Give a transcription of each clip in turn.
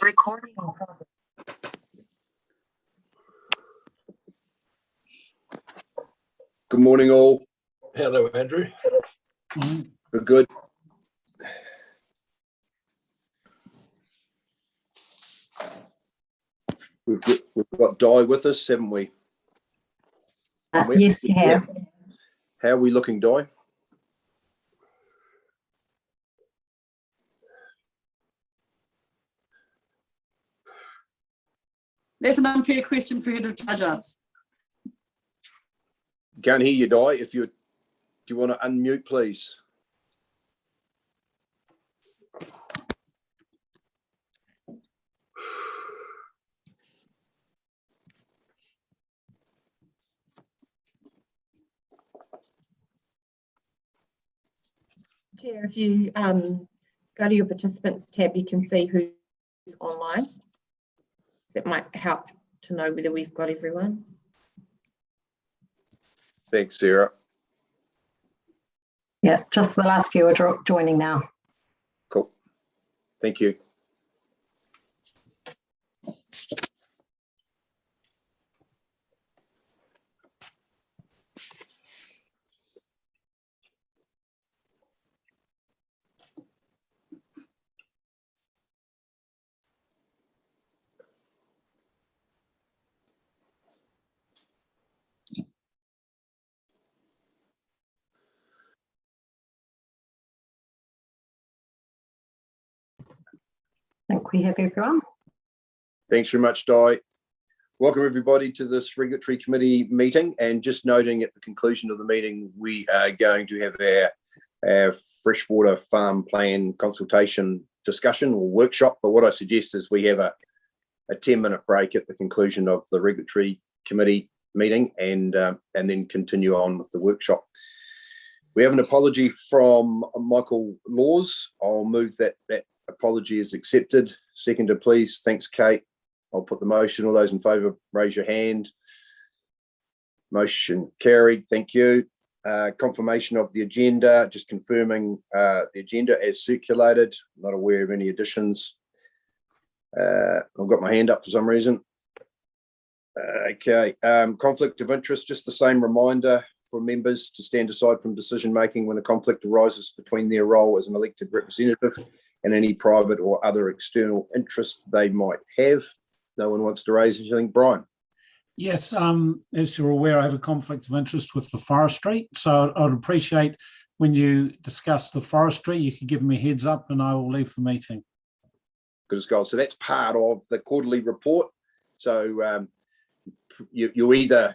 recording. Good morning, all. Hello, Andrew. We're good. We've got Di with us, haven't we? Yes, you have. How are we looking, Di? That's an unfair question for you to judge us. Can't hear you, Di. Do you want to unmute, please? Chair, if you go to your participants tab, you can see who's online. That might help to know whether we've got everyone. Thanks, Sarah. Yeah, just the last few are joining now. Cool. Thank you. I think we have everyone. Thanks very much, Di. Welcome, everybody, to this Regulatory Committee meeting. And just noting at the conclusion of the meeting, we are going to have our freshwater farm plan consultation discussion or workshop. But what I suggest is we have a 10-minute break at the conclusion of the Regulatory Committee meeting and then continue on with the workshop. We have an apology from Michael Laws. I'll move that apology is accepted. Seconder, please. Thanks, Kate. I'll put the motion. All those in favour, raise your hand. Motion carried. Thank you. Confirmation of the agenda. Just confirming the agenda as circulated. Not aware of any additions. I've got my hand up for some reason. Okay. Conflict of interest. Just the same reminder for members to stand aside from decision making when a conflict arises between their role as an elected representative and any private or other external interest they might have. No one wants to raise anything. Brian? Yes, as you're aware, I have a conflict of interest with the forestry. So I'd appreciate when you discuss the forestry, you could give me a heads up and I will leave the meeting. Good as gold. So that's part of the quarterly report. So you either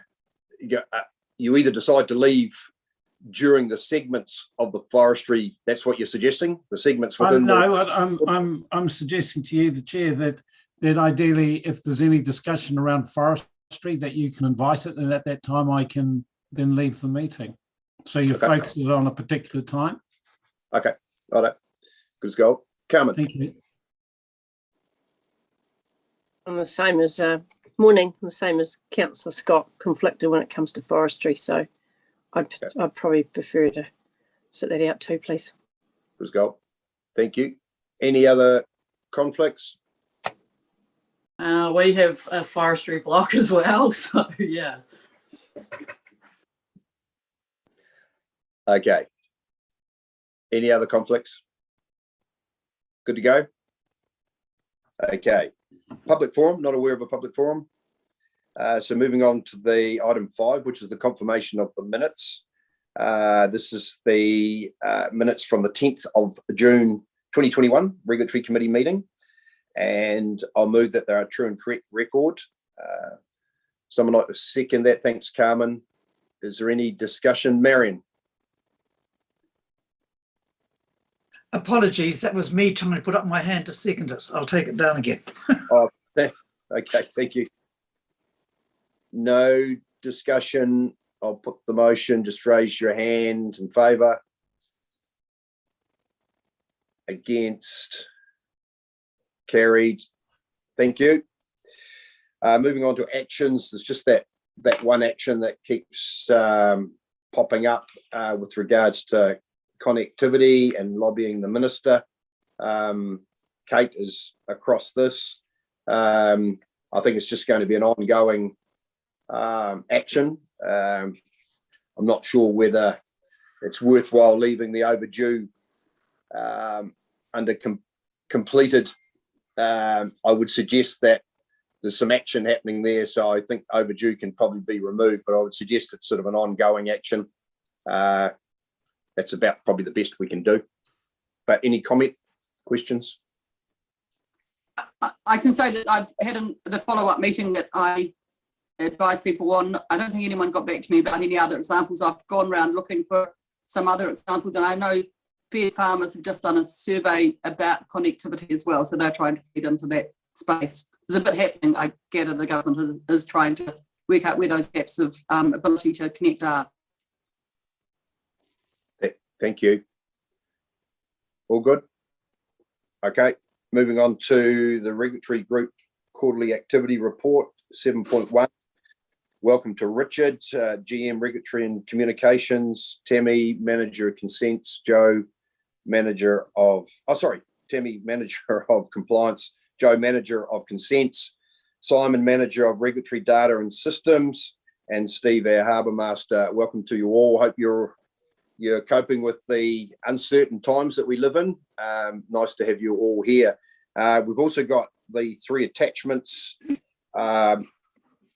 decide to leave during the segments of the forestry. That's what you're suggesting. The segments within. I'm suggesting to you, the chair, that ideally, if there's any discussion around forestry, that you can invite it, and at that time I can then leave the meeting. So you focus it on a particular time. Okay, all right. Good as gold. Carmen. Thank you. I'm the same as morning. I'm the same as Councillor Scott, conflicted when it comes to forestry. So I'd probably prefer to sit that out too, please. Good as gold. Thank you. Any other conflicts? We have a forestry block as well, so yeah. Okay. Any other conflicts? Good to go? Okay. Public forum, not aware of a public forum. So moving on to the item 5, which is the confirmation of the minutes. This is the minutes from the 10th of June 2021 Regulatory Committee meeting. And I'll move that they are true and correct record. Someone like to second that? Thanks, Carmen. Is there any discussion? Marion? Apologies, that was me trying to put up my hand to second it. I'll take it down again. Okay, thank you. No discussion. I'll put the motion. Just raise your hand in favour. Against? Carried. Thank you. Moving on to actions. There's just that one action that keeps popping up with regards to connectivity and lobbying the minister. Kate is across this. I think it's just going to be an ongoing action. I'm not sure whether it's worthwhile leaving the overdue under completed. I would suggest that there's some action happening there, so I think overdue can probably be removed, but I would suggest it's sort of an ongoing action. That's about probably the best we can do. But any comment, questions? I can say that I've had the follow-up meeting that I advised people on. I don't think anyone got back to me about any other examples. I've gone around looking for some other examples, and I know Fair Farmers have just done a survey about connectivity as well, so they're trying to feed into that space. There's a bit happening. I gather the government is trying to work out where those gaps of ability to connect are. Thank you. All good? Okay, moving on to the Regulatory Group Quarterly Activity Report 7.1. Welcome to Richard, GM Regulatory and Communications, Tammy, Manager of Consents, Joe, Manager of, Tammy, Manager of Compliance, Joe, Manager of Consents, Simon, Manager of Regulatory Data and Systems, and Steve, our Harbour Master. Welcome to you all. Hope you're coping with the uncertain times that we live in. Nice to have you all here. We've also got the 3 attachments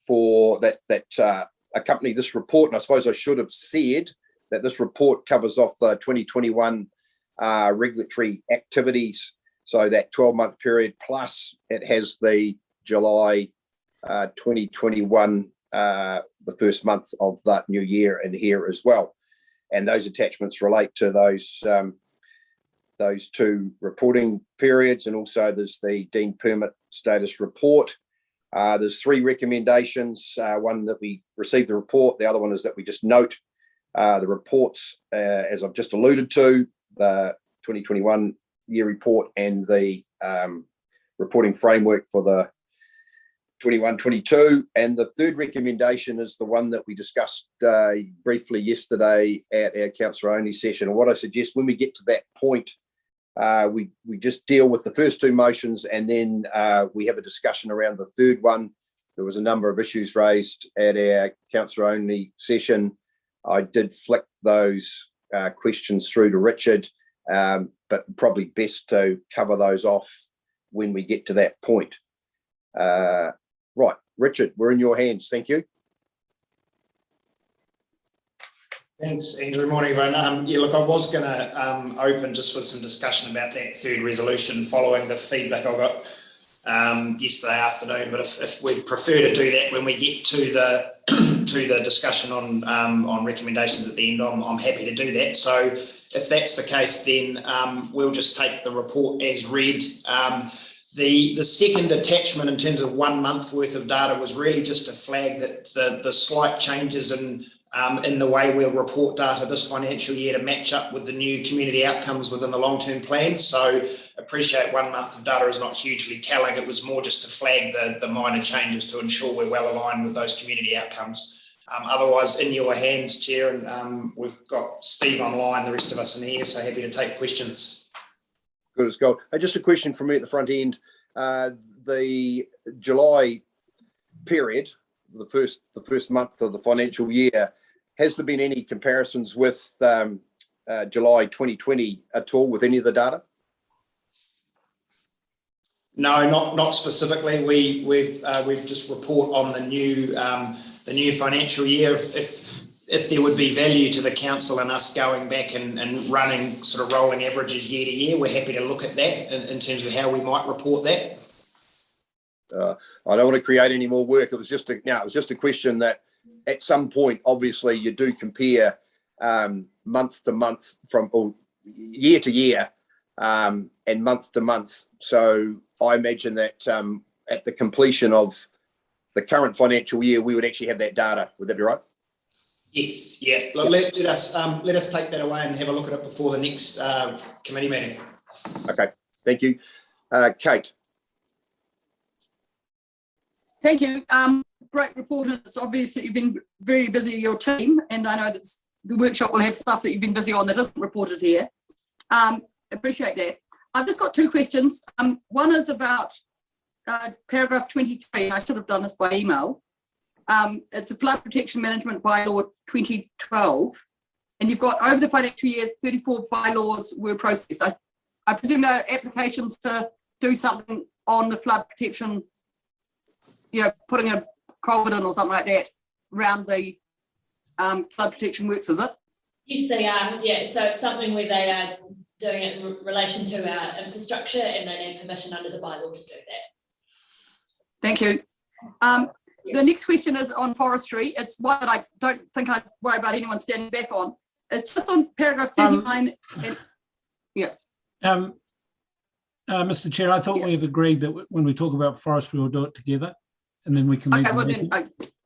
for that accompany this report, and I suppose I should have said that this report covers off the 2021 regulatory activities, so that 12-month period, plus it has the July 2021, the first month of that new year in here as well. And those attachments relate to those 2 reporting periods, and also there's the deemed permit status report. There's 3 recommendations, one that we received the report, the other one is that we just note the reports, as I've just alluded to, the 2021 year report and the reporting framework for the 21-22. And the 3rd recommendation is the one that we discussed briefly yesterday at our councillor only session. And what I suggest when we get to that point, we just deal with the first 2 motions, and then we have a discussion around the 3rd one. There was a number of issues raised at our councillor only session. I did flick those questions through to Richard, but probably best to cover those off when we get to that point. Right, Richard, we're in your hands. Thank you. Thanks, Andrew. Morning, everyone. Yeah, look, I was going to open just with some discussion about that 3rd resolution following the feedback I got yesterday afternoon. But if we'd prefer to do that when we get to the discussion on recommendations at the end, I'm happy to do that. So if that's the case, then we'll just take the report as read. The second attachment in terms of 1 month worth of data was really just to flag that the slight changes in the way we'll report data this financial year to match up with the new community outcomes within the long-term plan. So appreciate 1 month of data is not hugely telling. It was more just to flag the minor changes to ensure we're well aligned with those community outcomes. Otherwise, in your hands, Chair, and we've got Steve online, the rest of us in here, so happy to take questions. Good as gold. Just a question from me at the front end. The July period, the first month of the financial year, has there been any comparisons with July 2020 at all with any of the data? No, not specifically. We've just report on the new financial year. If there would be value to the council and us going back and running sort of rolling averages year to year, we're happy to look at that in terms of how we might report that. I don't want to create any more work. It was just a question that at some point, obviously, you do compare month to month or year to year and month to month. So I imagine that at the completion of the current financial year, we would actually have that data. Would that be right? Yes, yeah. Let us take that away and have a look at it before the next committee meeting. Okay, thank you. Kate. Thank you. Great report. It's obvious that you've been very busy, your team, and I know that the workshop will have stuff that you've been busy on that isn't reported here. Appreciate that. I've just got two questions. One is about paragraph 23. I should have done this by email. It's a flood protection management bylaw 2012. And you've got over the financial year, 34 bylaws were processed. I presume there are applications to do something on the flood protection, putting a culvert in or something like that around the flood protection works, is it? Yes, they are. Yeah, so it's something where they are doing it in relation to our infrastructure and they need permission under the bylaw to do that. Thank you. The next question is on forestry. It's one that I don't think I worry about anyone standing back on. It's just on paragraph 39. Mr. Chair, I thought we had agreed that when we talk about forestry, we'll do it together, and then we can. Okay, well then.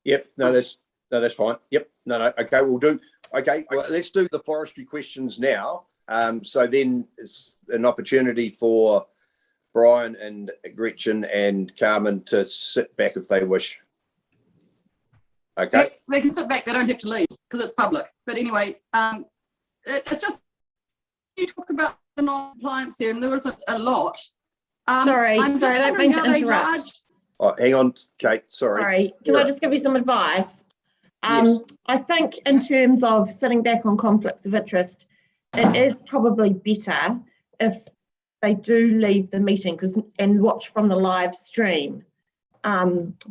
Yep, that's fine. Yep, no, okay, we'll do. Okay, well, let's do the forestry questions now. So then it's an opportunity for Brian and Gretchen and Carmen to sit back if they wish. Okay. They can sit back. They don't have to leave because it's public. But anyway, it's just you talk about the non-compliance there, and there was a lot. Sorry, I don't mean to interrupt. Oh, hang on, Kate. Sorry. Can I just give you some advice? Yes. I think in terms of sitting back on conflicts of interest, it is probably better if they do leave the meeting and watch from the live stream,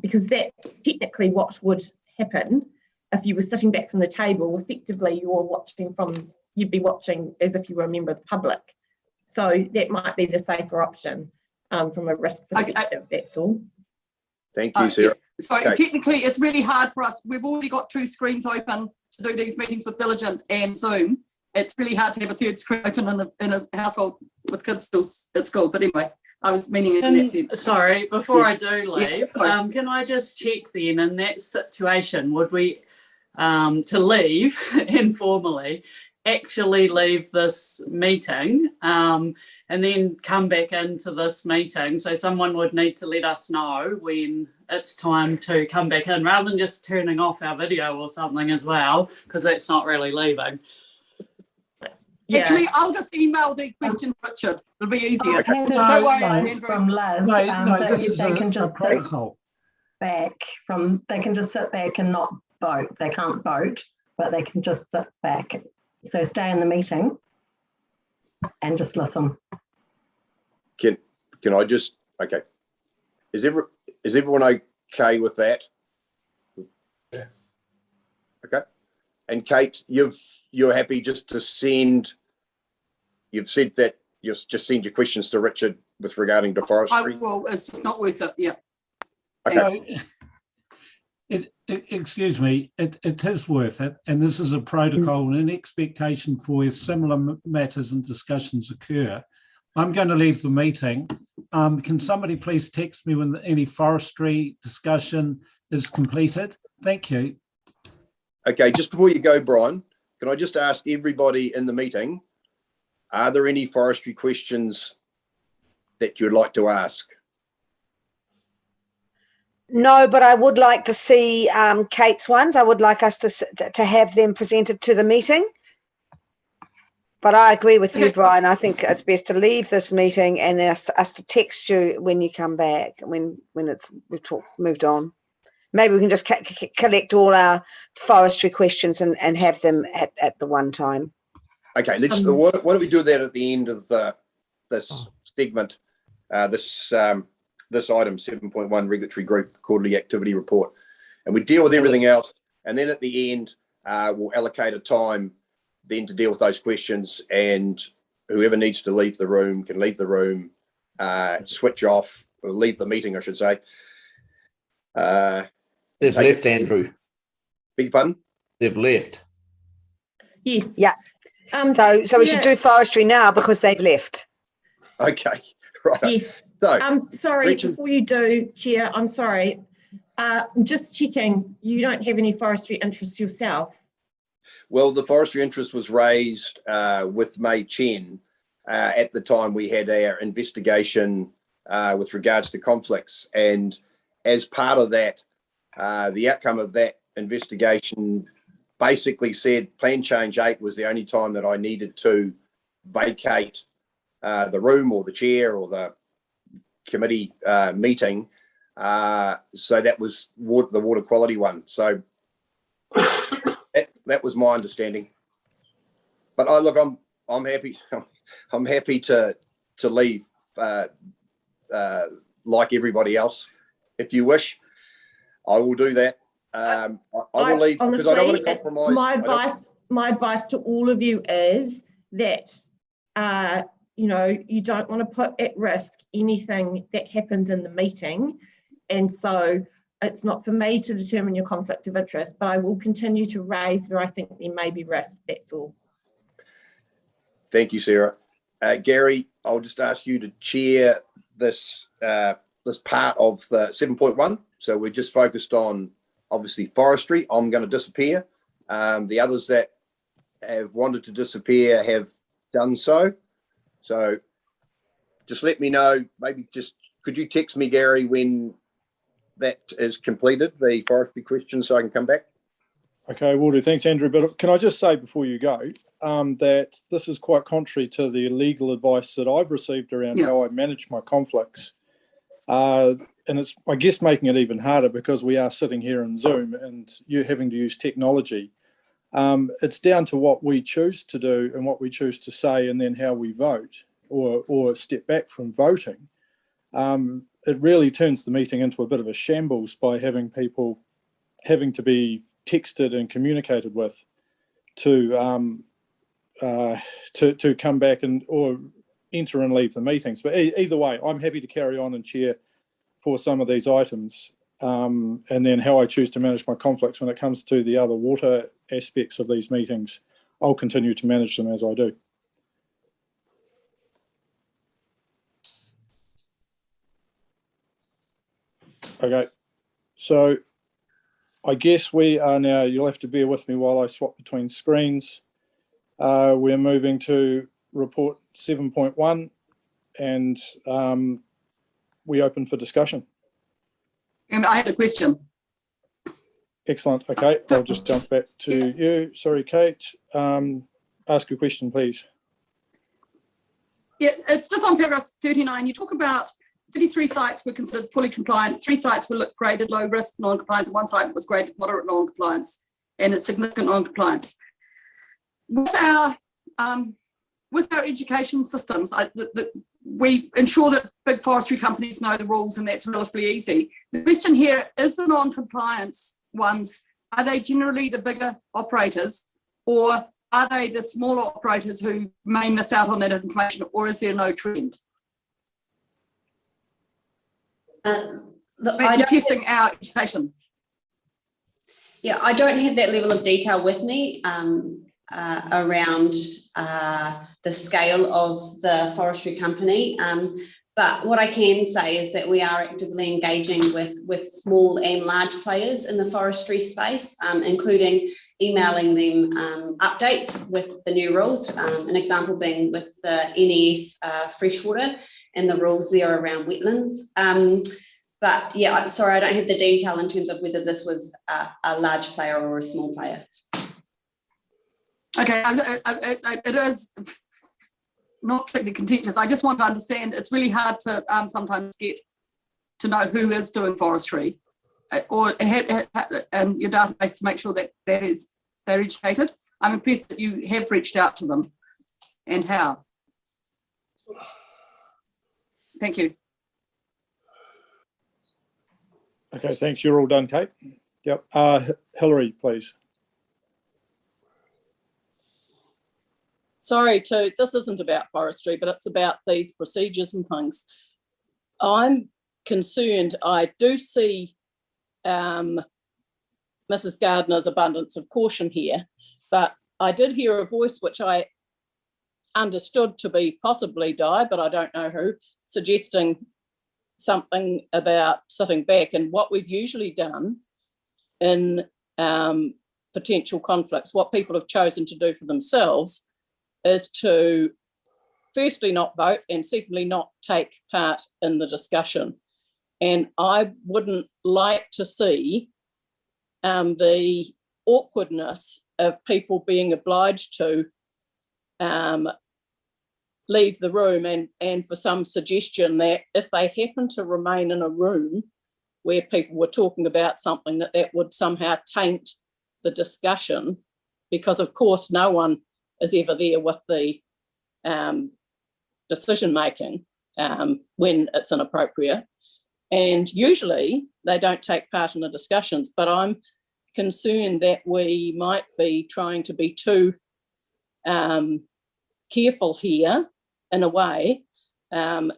because that's technically what would happen if you were sitting back from the table. Effectively, you'd be watching as if you were a member of the public. So that might be the safer option from a risk perspective. That's all. Thank you, Sarah. Sorry, Okay. Technically, it's really hard for us. We've already got two screens open to do these meetings with Diligent and Zoom. It's really hard to have a third screen open in a household with kids still at school. But anyway, I was meaning it in that sense. Sorry, before I do leave, Yeah, sorry. can I just check then, in that situation, would we, to leave informally, actually leave this meeting and then come back into this meeting? So someone would need to let us know when it's time to come back in, rather than just turning off our video or something as well, because that's not really leaving. Yeah. Actually, I'll just email the question, Richard. It'll be easier. Don't worry, no, Andrew. From Liz, No, this is they can a just sit protocol. back they can just sit back and not vote. They can't vote, but they can just sit back. So stay in the meeting and just listen. Can I just, okay. Is everyone okay with that? Yeah. Okay. And Kate, you're happy just to send, you've said that you'll just send your questions to Richard with regarding to forestry? Well, it's not worth it. Yeah. Okay. Excuse me, it is worth it, and this is a protocol and an expectation for where similar matters and discussions occur. I'm going to leave the meeting. Can somebody please text me when any forestry discussion is completed? Thank you. Okay, just before you go, Brian, can I just ask everybody in the meeting, are there any forestry questions that you'd like to ask? No, but I would like to see Kate's ones. I would like us to have them presented to the meeting. But I agree with you, Brian. I think it's best to leave this meeting and us to text you when you come back, when we've moved on. Maybe we can just collect all our forestry questions and have them at the one time. Okay, why don't we do that at the end of this segment, this item 7.1 regulatory group quarterly activity report, and we deal with everything else, and then at the end we'll allocate a time then to deal with those questions, and whoever needs to leave the room can leave the room, switch off, or leave the meeting, I should say. They've left, Andrew. Beg your pardon? They've left. Yes. Yeah. So we should do forestry now because they've left. Okay, right. Yes. So, sorry, Rachel. before you do, Chair, I'm sorry. I'm just checking, you don't have any forestry interests yourself? well, the forestry interest was raised with May Chen at the time we had our investigation with regards to conflicts. And as part of that, the outcome of that investigation basically said Plan Change 8 was the only time that I needed to vacate the room or the chair or the committee meeting. So that was the water quality one. So that was my understanding. But I'm happy. I'm happy to leave like everybody else. If you wish, I will do that. I will leave because I don't want to compromise. My advice to all of you is that you don't want to put at risk anything that happens in the meeting, and so it's not for me to determine your conflict of interest, but I will continue to raise where I think there may be risk. That's all. Thank you, Sarah. Gary, I'll just ask you to chair this part of the 7.1. So we're just focused on obviously forestry. I'm going to disappear. The others that have wanted to disappear have done so. So just let me know. Maybe just could you text me, Gary, when that is completed, the forestry question, so I can come back? Okay, will do. Thanks, Andrew. But can I just say before you go that this is quite contrary to the legal advice that I've received around how I manage my conflicts. And it's, I guess, making it even harder because we are sitting here in Zoom and you having to use technology. It's down to what we choose to do and what we choose to say, and then how we vote or step back from voting. It really turns the meeting into a bit of a shambles by having people having to be texted and communicated with to come back and or enter and leave the meetings. But either way, I'm happy to carry on and chair for some of these items, and then how I choose to manage my conflicts when it comes to the other water aspects of these meetings, I'll continue to manage them as I do. Okay, so I guess we are now, you'll have to bear with me while I swap between screens. We're moving to report 7.1 and we open for discussion. And I had a question. Excellent. Okay, I'll just jump back to you. Sorry, Kate. Ask a question, please. Yeah, it's just on paragraph 39. You talk about 33 sites were considered fully compliant, 3 sites were graded low risk non-compliance, and 1 site was graded moderate non-compliance, and it's significant non-compliance. With our education systems, we ensure that big forestry companies know the rules, and that's relatively easy. The question here is the non-compliance ones, are they generally the bigger operators, or are they the smaller operators who may miss out on that information, or is there no trend? Look, testing our education. Yeah, I don't have that level of detail with me around the scale of the forestry company. But what I can say is that we are actively engaging with small and large players in the forestry space, including emailing them updates with the new rules. An example being with the NES freshwater and the rules there around wetlands. But yeah, sorry, I don't have the detail in terms of whether this was a large player or a small player. Okay, it is not particularly contentious. I just want to understand, it's really hard to sometimes get to know who is doing forestry or your database to make sure that they're educated. I'm impressed that you have reached out to them, and how. Thank you. Okay, thanks. You're all done, Kate. Yep. Hilary, please. Sorry, this isn't about forestry, but it's about these procedures and things. I'm concerned. I do see Mrs. Gardner's abundance of caution here, but I did hear a voice which I understood to be possibly Di, but I don't know who, suggesting something about sitting back. And what we've usually done in potential conflicts, what people have chosen to do for themselves is to firstly not vote and secondly not take part in the discussion. And I wouldn't like to see the awkwardness of people being obliged to leave the room, and for some suggestion that if they happen to remain in a room where people were talking about something, that would somehow taint the discussion, because of course no one is ever there with the decision making when it's inappropriate, and usually they don't take part in the discussions. But I'm concerned that we might be trying to be too careful here in a way, and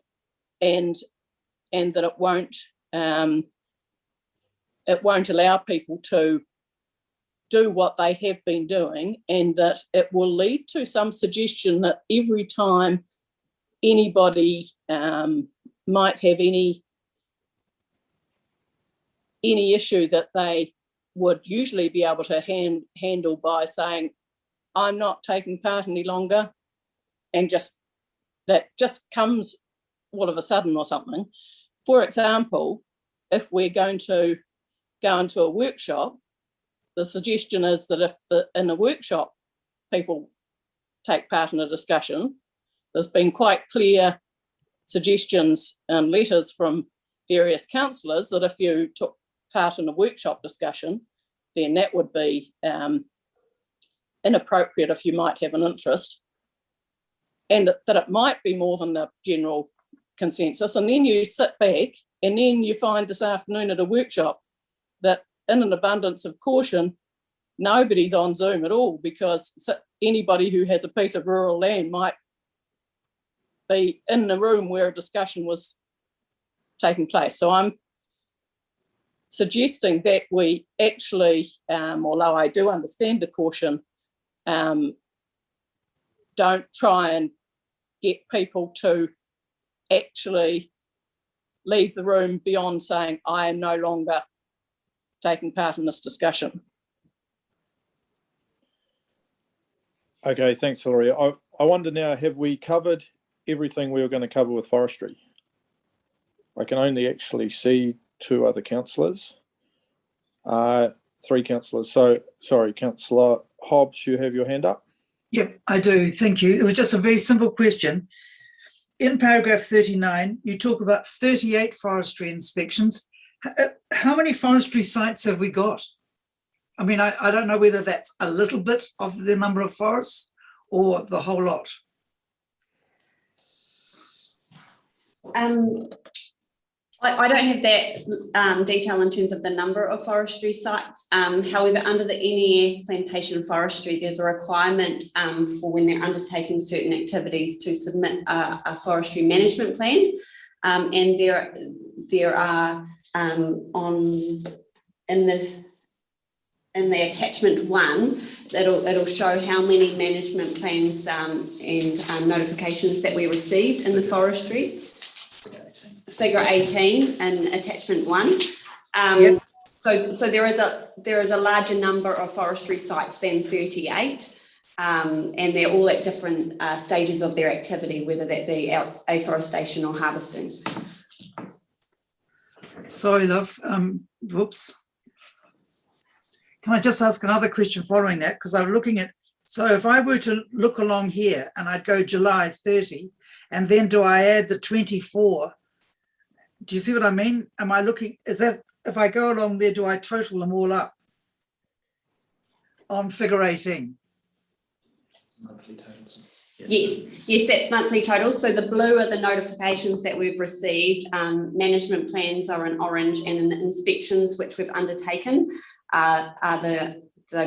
that it won't allow people to do what they have been doing, and that it will lead to some suggestion that every time anybody might have any issue, that they would usually be able to handle by saying, I'm not taking part any longer, and that just comes all of a sudden or something. For example, if we're going to go into a workshop, the suggestion is that if in a workshop people take part in a discussion, there's been quite clear suggestions and letters from various councillors that if you took part in a workshop discussion, then that would be inappropriate if you might have an interest, and that it might be more than the general consensus. And then you sit back and then you find this afternoon at a workshop that, in an abundance of caution, nobody's on Zoom at all, because anybody who has a piece of rural land might be in the room where a discussion was taking place. So I'm suggesting that we actually, although I do understand the caution, don't try and get people to actually leave the room beyond saying, I am no longer taking part in this discussion. Okay, thanks, Hilary. I wonder now, have we covered everything we were going to cover with forestry? I can only actually see 2 other councillors, 3 councillors. So, sorry, Councillor Hobbs, you have your hand up? Yep, I do. Thank you. It was just a very simple question. In paragraph 39, you talk about 38 forestry inspections. How many forestry sites have we got? I mean, I don't know whether that's a little bit of the number of forests or the whole lot. I don't have that detail in terms of the number of forestry sites. However, under the NES plantation forestry, there's a requirement for when they're undertaking certain activities to submit a forestry management plan. And there are in the attachment 1, it'll show how many management plans and notifications that we received in the forestry. Figure 18 and attachment 1. Yep. So there is a larger number of forestry sites than 38, and they're all at different stages of their activity, whether that be afforestation or harvesting. Sorry, love. Whoops. Can I just ask another question following that? Because I'm looking at, so if I were to look along here and I'd go July 30, and then do I add the 24? Do you see what I mean? Am I looking, is that, if I go along there, do I total them all up on figure 18? Monthly totals. Yes, that's monthly totals. So the blue are the notifications that we've received. Management plans are in orange, and then the inspections which we've undertaken are the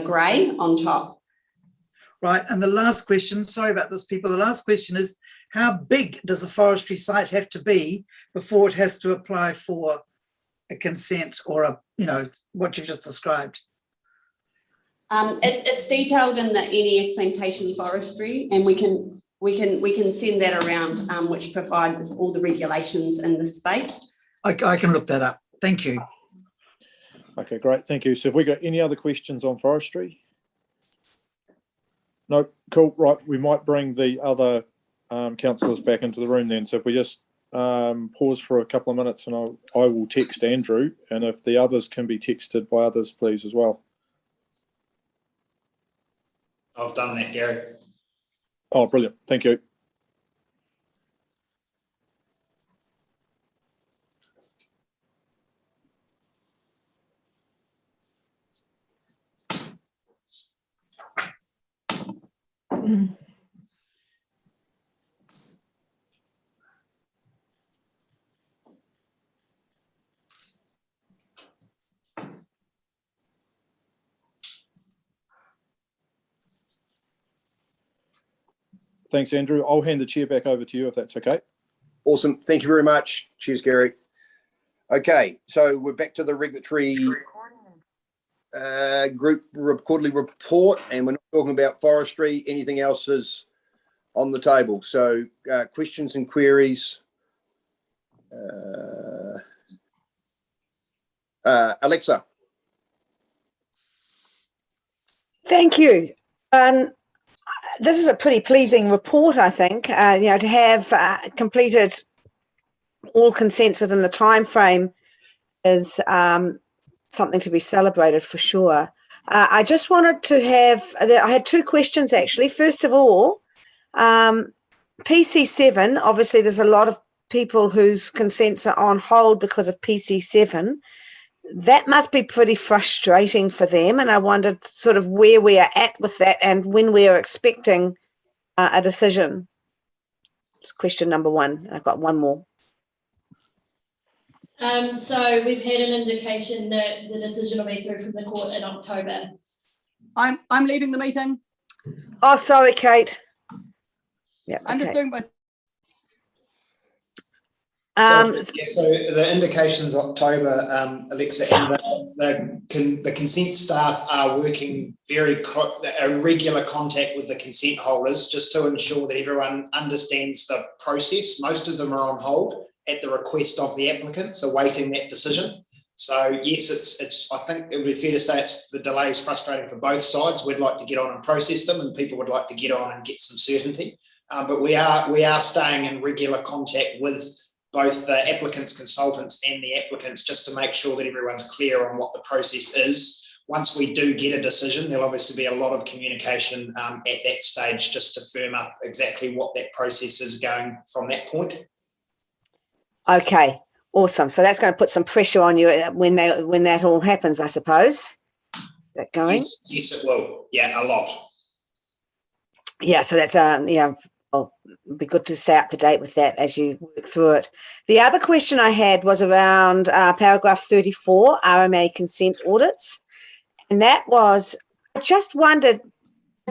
grey on top. Right, and the last question, sorry about this, people, the last question is, how big does a forestry site have to be before it has to apply for a consent or a, what you've just described? It's detailed in the NES plantation forestry, and we can send that around, which provides all the regulations in the space. I can look that up. Thank you. Okay, great. Thank you. So have we got any other questions on forestry? No, cool. Right, we might bring the other councillors back into the room then. So if we just pause for a couple of minutes, and I will text Andrew, and if the others can be texted by others, please, as well. I've done that, Gary. Oh, brilliant. Thank you. Thanks, Andrew. I'll hand the chair back over to you if that's okay. Awesome. Thank you very much. Cheers, Gary. Okay, so we're back to the regulatory group quarterly report, and we're not talking about forestry. Anything else is on the table. So questions and queries. Alexa. Thank you. This is a pretty pleasing report, I think. To have completed all consents within the time frame is something to be celebrated for sure. I just wanted to I had two questions actually. First of all, PC7, obviously there's a lot of people whose consents are on hold because of PC7. That must be pretty frustrating for them, and I wondered sort of where we are at with that and when we are expecting a decision. It's question number one. I've got one more. So we've had an indication that the decision will be through from the court in October. I'm leaving the meeting. Oh, sorry, Kate. Yeah, I'm just doing both. So the indication's October, Alexa, and the consent staff are working in regular contact with the consent holders just to ensure that everyone understands the process. Most of them are on hold at the request of the applicants, awaiting that decision. So yes, it's. I think it would be fair to say the delay is frustrating for both sides. We'd like to get on and process them, and people would like to get on and get some certainty. But we are staying in regular contact with both the applicants, consultants and the applicants just to make sure that everyone's clear on what the process is. Once we do get a decision, there'll obviously be a lot of communication at that stage just to firm up exactly what that process is going from that point. Okay, awesome. So that's going to put some pressure on you when that all happens, I suppose. Is that going? Yes, it will. Yeah, a lot. Yeah, so that's well, it'd be good to stay up to date with that as you work through it. The other question I had was around paragraph 34, RMA consent audits. And that was, I just wondered,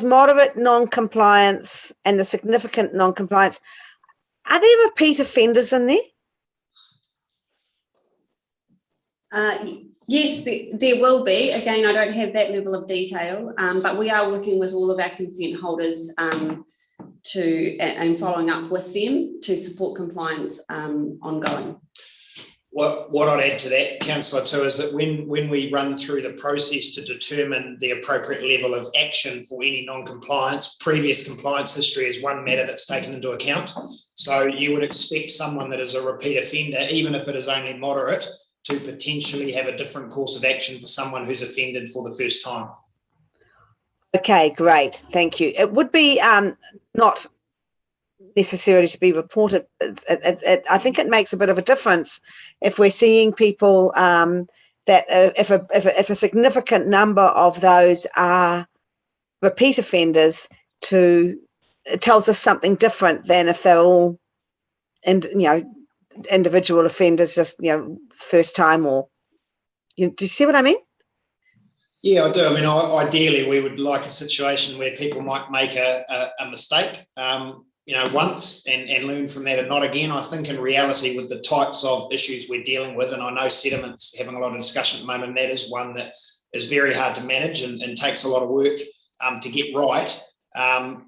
moderate non-compliance and the significant non-compliance, are there repeat offenders in there? Yes, there will be. Again, I don't have that level of detail, but we are working with all of our consent holders and following up with them to support compliance ongoing. What I'd add to that, Councillor, too, is that when we run through the process to determine the appropriate level of action for any non-compliance, previous compliance history is one matter that's taken into account. So you would expect someone that is a repeat offender, even if it is only moderate, to potentially have a different course of action for someone who's offended for the first time. Okay, great. Thank you. It would be not necessarily to be reported. I think it makes a bit of a difference if we're seeing people that if a significant number of those are repeat offenders, it tells us something different than if they're all, individual offenders, just first time or. Do you see what I mean? Yeah, I do. I mean, ideally, we would like a situation where people might make a mistake, once and learn from that and not again. I think in reality, with the types of issues we're dealing with, and I know Sediment's having a lot of discussion at the moment, that is one that is very hard to manage and takes a lot of work to get right. And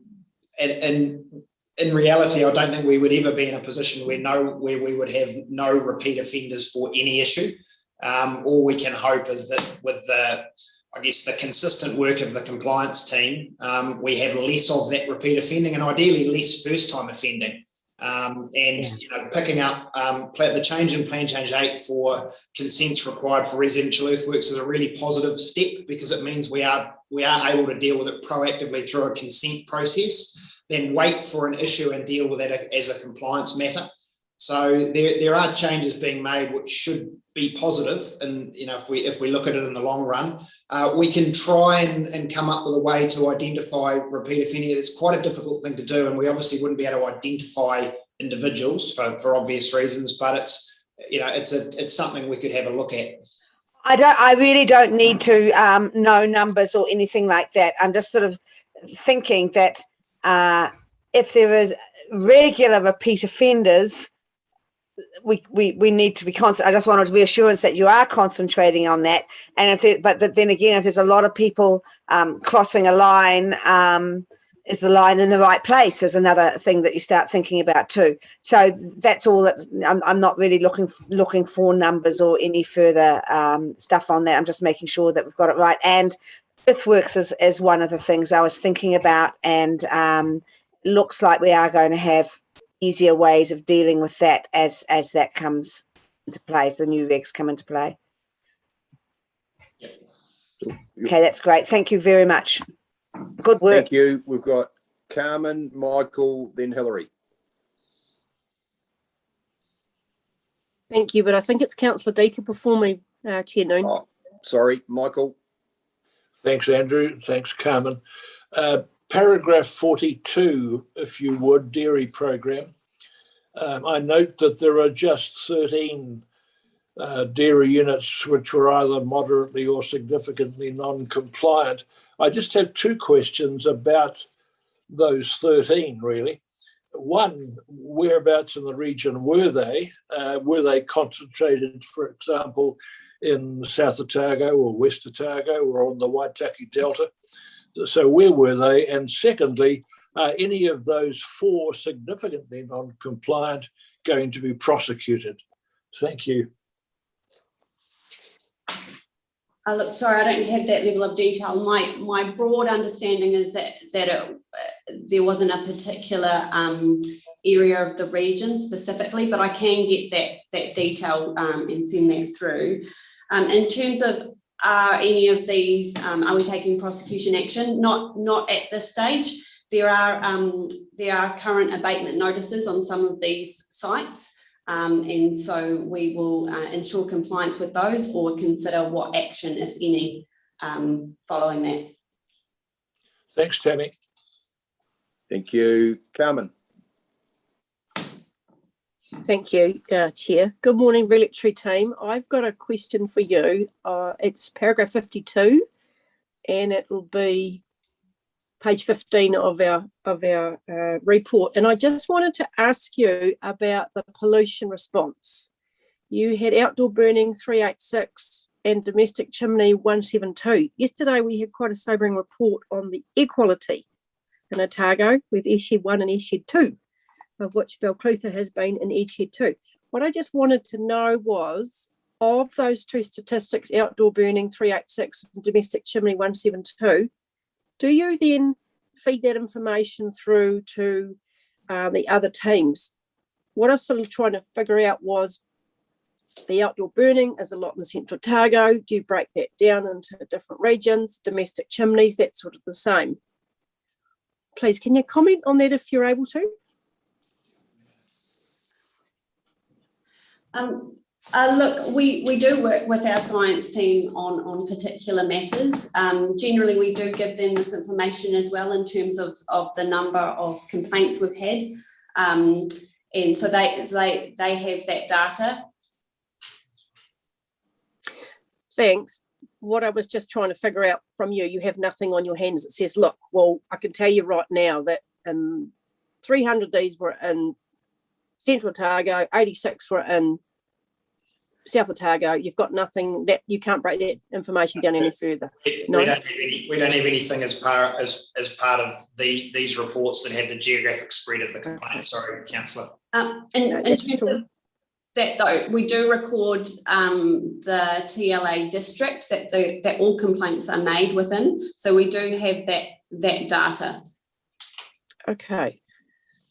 in reality, I don't think we would ever be in a position where we would have no repeat offenders for any issue. All we can hope is that with the consistent work of the compliance team, we have less of that repeat offending and ideally less first-time offending. Picking up the change in Plan Change 8 for consents required for residential earthworks is a really positive step because it means we are able to deal with it proactively through a consent process, then wait for an issue and deal with it as a compliance matter. So there are changes being made which should be positive, and if we look at it in the long run, we can try and come up with a way to identify repeat offending. It's quite a difficult thing to do, and we obviously wouldn't be able to identify individuals for obvious reasons, but it's something we could have a look at. I really don't need to know numbers or anything like that. I'm just sort of thinking that if there is regular repeat offenders, we need to be constant. I just wanted reassurance that you are concentrating on that. And but then again, if there's a lot of people crossing a line, is the line in the right place? Is another thing that you start thinking about too. So that's all that I'm not really looking for numbers or any further stuff on that. I'm just making sure that we've got it right. And earthworks is one of the things I was thinking about, and looks like we are going to have easier ways of dealing with that as that comes into play, as the new regs come into play. Okay, that's great. Thank you very much. Good work. Thank you. We've got Carmen, Michael, then Hilary. Thank you, but I think it's Councillor Deaker before me, Chair Noon. Oh, sorry, Michael. Thanks, Andrew. Thanks, Carmen. Paragraph 42, if you would, dairy program. I note that there are just 13 dairy units which were either moderately or significantly non-compliant. I just have two questions about those 13, really. One, whereabouts in the region were they? Were they concentrated, for example, in South Otago or West Otago or on the Waitaki Delta? So where were they? And secondly, are any of those 4 significantly non-compliant going to be prosecuted? Thank you. Look, sorry, I don't have that level of detail. My broad understanding is that there wasn't a particular area of the region specifically, but I can get that detail and send that through. In terms of are any of these, are we taking prosecution action? Not at this stage. There are current abatement notices on some of these sites. And so we will ensure compliance with those or consider what action, if any, following that. Thanks, Tammy. Thank you. Carmen. Thank you, Chair. Good morning, regulatory team. I've got a question for you. It's paragraph 52, and it will be page 15 of our report. And I just wanted to ask you about the pollution response. You had outdoor burning 386 and domestic chimney 172. Yesterday we had quite a sobering report on the air quality in Otago with airshed 1 and airshed 2, of which Balclutha has been in airshed 2. What I just wanted to know was, of those two statistics, outdoor burning 386 and domestic chimney 172, do you then feed that information through to the other teams? What I was sort of trying to figure out was the outdoor burning is a lot in the central Otago. Do you break that down into different regions? Domestic chimneys, that's sort of the same. Please, can you comment on that if you're able to? Look, we do work with our science team on particular matters. Generally, we do give them this information as well in terms of the number of complaints we've had. And so they have that data. Thanks. What I was just trying to figure out from you, you have nothing on your hands that says, look, well, I can tell you right now that 300 of these were in Central Otago, 86 were in South Otago. You've got nothing that you can't break that information down any further. No? We don't have anything as part of these reports that have the geographic spread of the complaints. Sorry, Councillor. In terms of that, though, we do record the TLA district that all complaints are made within. So we do have that data. Okay.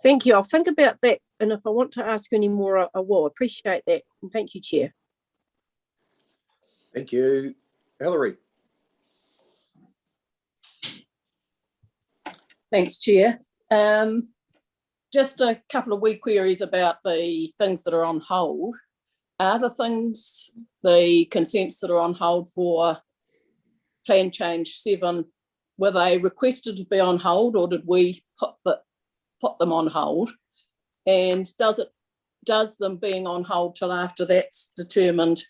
Thank you. I'll think about that. And if I want to ask you any more, I will. Appreciate that. And thank you, Chair. Thank you. Hilary. Thanks, Chair. Just a couple of wee queries about the things that are on hold. are the things, the consents that are on hold for plan change 7, were they requested to be on hold, or did we put them on hold? And does them being on hold till after that's determined,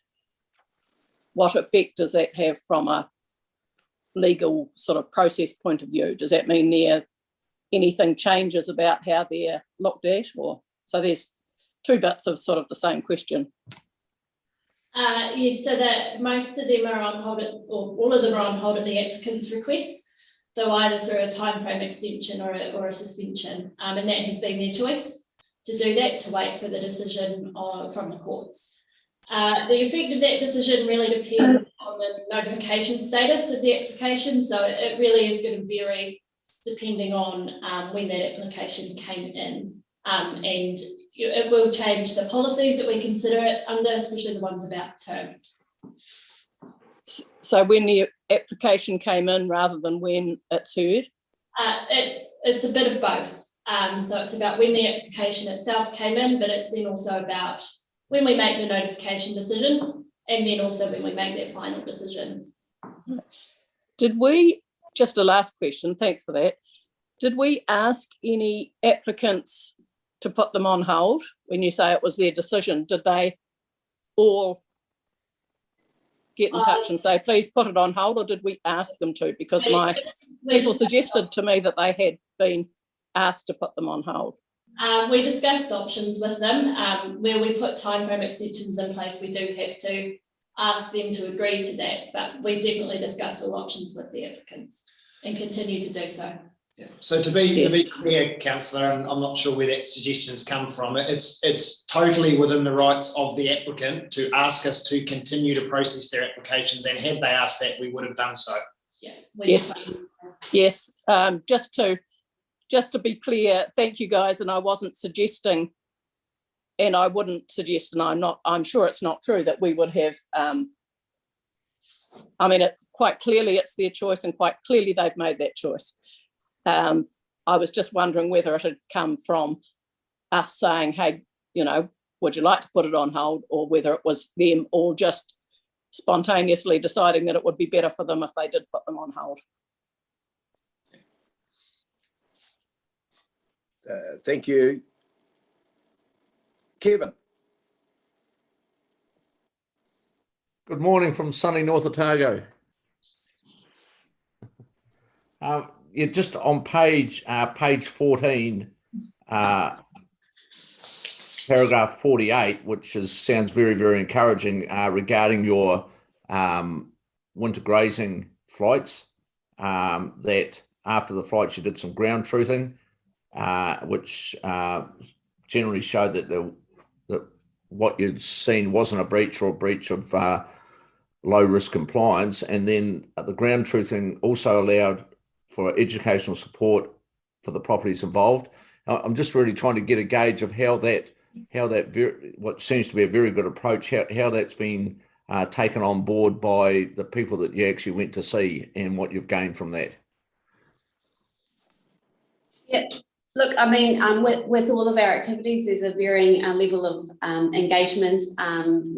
what effect does that have from a legal sort of process point of view? Does that mean anything changes about how they're looked at? Or so there's two bits of sort of the same question. Yes, so that most of them are on hold, or all of them are on hold at the applicant's request. So either through a timeframe extension or a suspension, and that has been their choice to do that, to wait for the decision from the courts. The effect of that decision really depends on the notification status of the application. So it really is going to vary depending on when that application came in. And it will change the policies that we consider it under, especially the ones about term. So when the application came in rather than when it's heard? It's a bit of both. So it's about when the application itself came in, but it's then also about when we make the notification decision, and then also when we make that final decision. Did we, just a last question, thanks for that. Did we ask any applicants to put them on hold when you say it was their decision? Did they all get in touch and say, please put it on hold, or did we ask them to? Because my people suggested to me that they had been asked to put them on hold. We discussed options with them. Where we put timeframe extensions in place, we do have to ask them to agree to that, but we definitely discussed all options with the applicants and continue to do so. Yeah. So to be clear, Councillor, and I'm not sure where that suggestion's come from, it's totally within the rights of the applicant to ask us to continue to process their applications, and had they asked that, we would have done so. Yeah. Yes. Just to be clear, thank you guys, and I wasn't suggesting, and I wouldn't suggest, and I'm sure it's not true that we would have, quite clearly it's their choice, and quite clearly they've made that choice. I was just wondering whether it had come from us saying, hey, would you like to put it on hold, or whether it was them all just spontaneously deciding that it would be better for them if they did put them on hold. Thank you. Kevin. Good morning from sunny North Otago. Yeah, just on page 14, paragraph 48, which sounds very, very encouraging regarding your winter grazing flights, that after the flights you did some ground truthing, which generally showed that what you'd seen wasn't a breach or a breach of low risk compliance, and then the ground truthing also allowed for educational support for the properties involved. I'm just really trying to get a gauge of how that what seems to be a very good approach, how that's been taken on board by the people that you actually went to see, and what you've gained from that. Yeah, look, I mean, with all of our activities, there's a varying level of engagement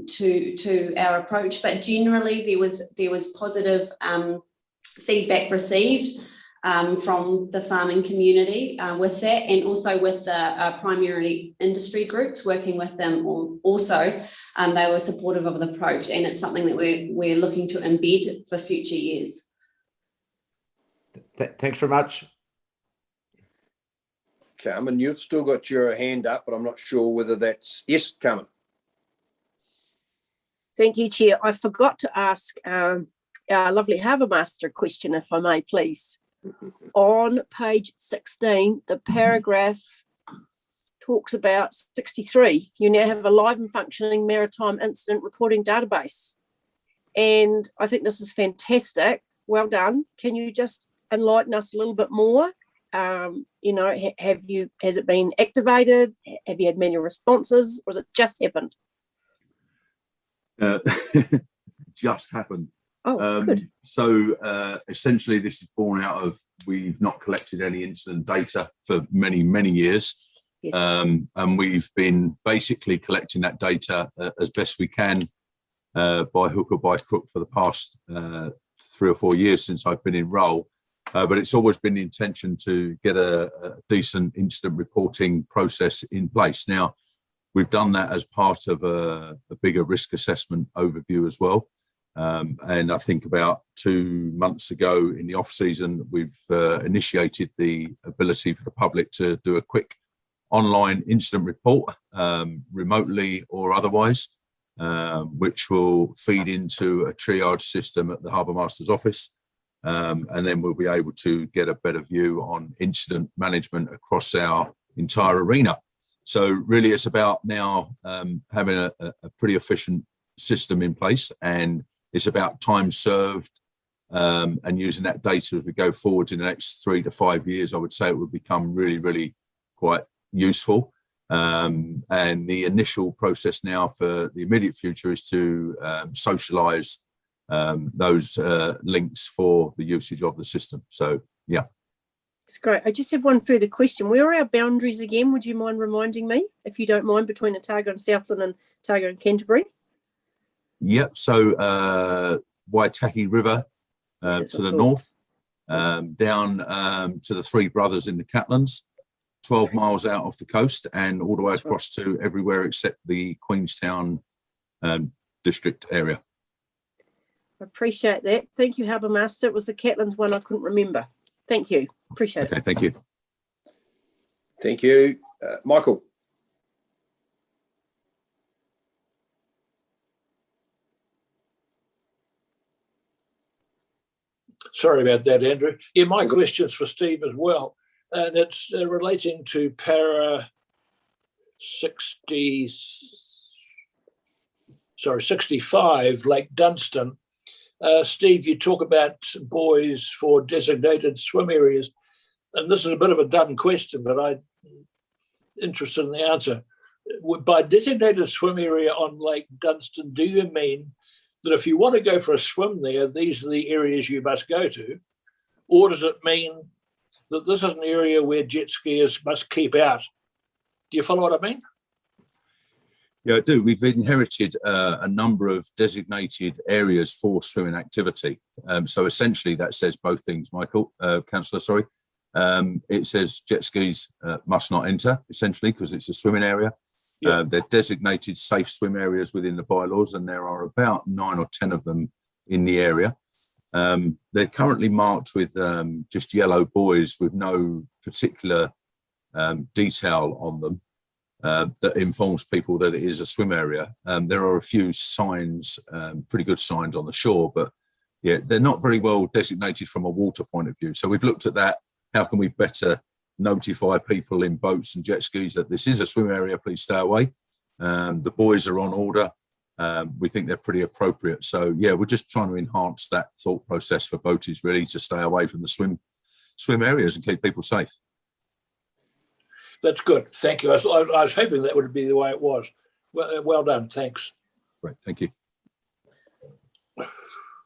to our approach, but generally there was positive feedback received from the farming community with that, and also with the primary industry groups, working with them also, they were supportive of the approach, and it's something that we're looking to embed for future years. Thanks very much. Carmen, you've still got your hand up, but I'm not sure whether that's... Yes, Carmen. Thank you, Chair. I forgot to ask our lovely Harbour Master a question, if I may, please. On page 16, the paragraph talks about 63. You now have a live and functioning maritime incident reporting database. And I think this is fantastic. Well done. Can you just enlighten us a little bit more? Has it been activated? Have you had many responses, or has it just happened? Just happened. Oh, good. So essentially this is born out of, we've not collected any incident data for many, many years. Yes. And we've been basically collecting that data as best we can by hook or by crook for the past 3 or 4 years since I've been in role. But it's always been the intention to get a decent incident reporting process in place. Now, we've done that as part of a bigger risk assessment overview as well. And I think about 2 months ago in the off season, we've initiated the ability for the public to do a quick online incident report, remotely or otherwise, which will feed into a triage system at the Harbour Master's office. And then we'll be able to get a better view on incident management across our entire arena. So really it's about now having a pretty efficient system in place, and it's about time served and using that data as we go forward in the next 3 to 5 years. I would say it would become really, really quite useful. And the initial process now for the immediate future is to socialise those links for the usage of the system. So, yeah. It's great. I just have one further question. Where are our boundaries again? Would you mind reminding me, if you don't mind, between Otago and Southland and Otago and Canterbury? Yep. So Waitaki River to the north, down to the Three Brothers in the Catlins, 12 miles out off the coast, and all the way across to everywhere except the Queenstown district area. I appreciate that. Thank you, Harbour Master. It was the Catlins one I couldn't remember. Thank you. Appreciate it. Okay, thank you. Thank you. Michael. Sorry about that, Andrew. Yeah, my question's for Steve as well, and it's relating to para 65, Lake Dunstan. Steve, you talk about buoys for designated swim areas, and this is a bit of a dumb question, but I'm interested in the answer. By designated swim area on Lake Dunstan, do you mean that if you want to go for a swim there, these are the areas you must go to? Or does it mean that this is an area where jet skiers must keep out? Do you follow what I mean? Yeah, I do. We've inherited a number of designated areas for swimming activity. So essentially that says both things, Michael, Councillor, sorry. It says jet skis must not enter, essentially, because it's a swimming area. Yeah. They're designated safe swim areas within the bylaws, and there are about 9 or 10 of them in the area. They're currently marked with just yellow buoys with no particular detail on them that informs people that it is a swim area. There are a few signs, pretty good signs on the shore, but yeah, they're not very well designated from a water point of view. So we've looked at that. How can we better notify people in boats and jet skis that this is a swim area, please stay away? The buoys are on order. We think they're pretty appropriate. So yeah, we're just trying to enhance that thought process for boaties really to stay away from the swim areas and keep people safe. That's good. Thank you. I was hoping that would be the way it was. Well done. Thanks. Great. Thank you.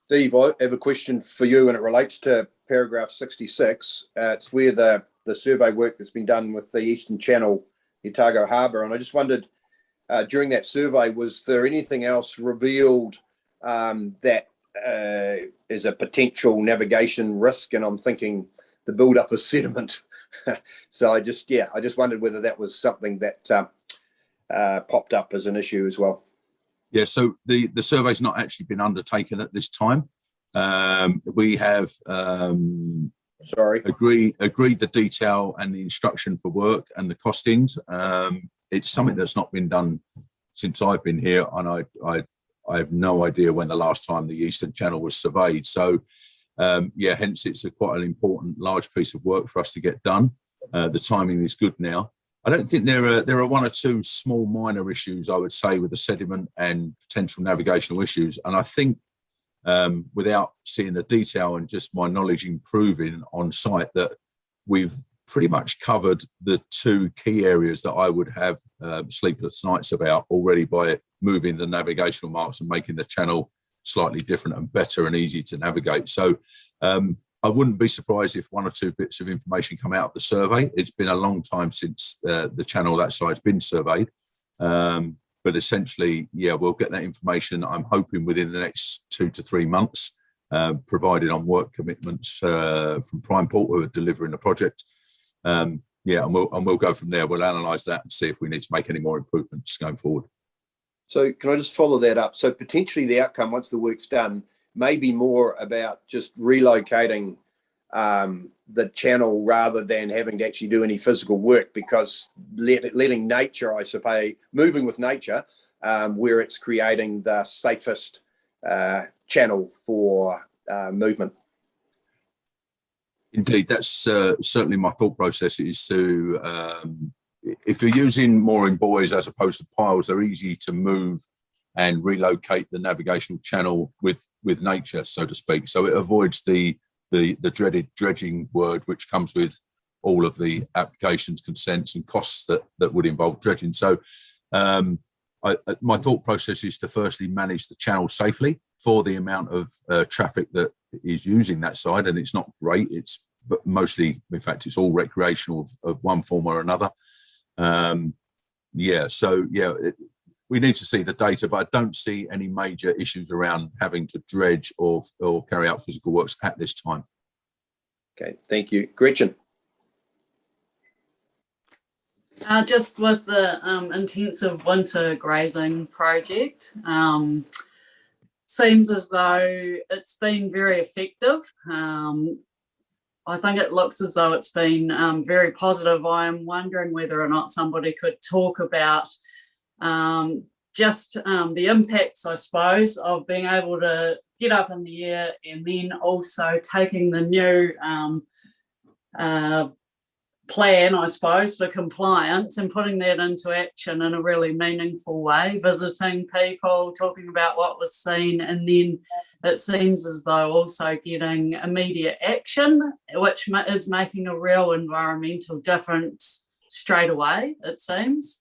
Steve, I have a question for you, and it relates to paragraph 66. It's where the survey work that's been done with the Eastern Channel, Otago Harbour. And I just wondered, during that survey, was there anything else revealed that is a potential navigation risk? And I'm thinking the build-up of sediment. So I just wondered whether that was something that popped up as an issue as well. Yeah, so the survey's not actually been undertaken at this time. We have agreed the detail and the instruction for work and the costings. It's something that's not been done since I've been here, and I have no idea when the last time the Eastern Channel was surveyed. So yeah, hence it's quite an important large piece of work for us to get done. The timing is good now. I don't think there are 1 or 2 small minor issues, I would say, with the sediment and potential navigational issues. And I think without seeing the detail and just my knowledge improving on site, that we've pretty much covered the 2 key areas that I would have sleepless nights about already by moving the navigational marks and making the channel slightly different and better and easy to navigate. So I wouldn't be surprised if one or two bits of information come out of the survey. It's been a long time since the channel that side's been surveyed. But essentially, yeah, we'll get that information, I'm hoping, within the next 2 to 3 months, provided on work commitments from Prime Port, who are delivering the project. Yeah, and we'll go from there. We'll analyse that and see if we need to make any more improvements going forward. So can I just follow that up? So potentially the outcome, once the work's done, may be more about just relocating the channel rather than having to actually do any physical work, because letting nature, I suppose, moving with nature, where it's creating the safest channel for movement. Indeed, that's certainly my thought process, is to, if you're using mooring buoys as opposed to piles, they're easy to move and relocate the navigational channel with nature, so to speak. So it avoids the dreaded dredging word, which comes with all of the applications, consents and costs that would involve dredging. So my thought process is to firstly manage the channel safely for the amount of traffic that is using that side, and it's not great. It's mostly, in fact, it's all recreational of one form or another. Yeah, so yeah, we need to see the data, but I don't see any major issues around having to dredge or carry out physical works at this time. Okay, thank you. Gretchen. Just with the intensive winter grazing project, seems as though it's been very effective. I think it looks as though it's been very positive. I am wondering whether or not somebody could talk about just the impacts, I suppose, of being able to get up in the air, and then also taking the new plan, I suppose, for compliance and putting that into action in a really meaningful way, visiting people, talking about what was seen, and then it seems as though also getting immediate action, which is making a real environmental difference straight away, it seems.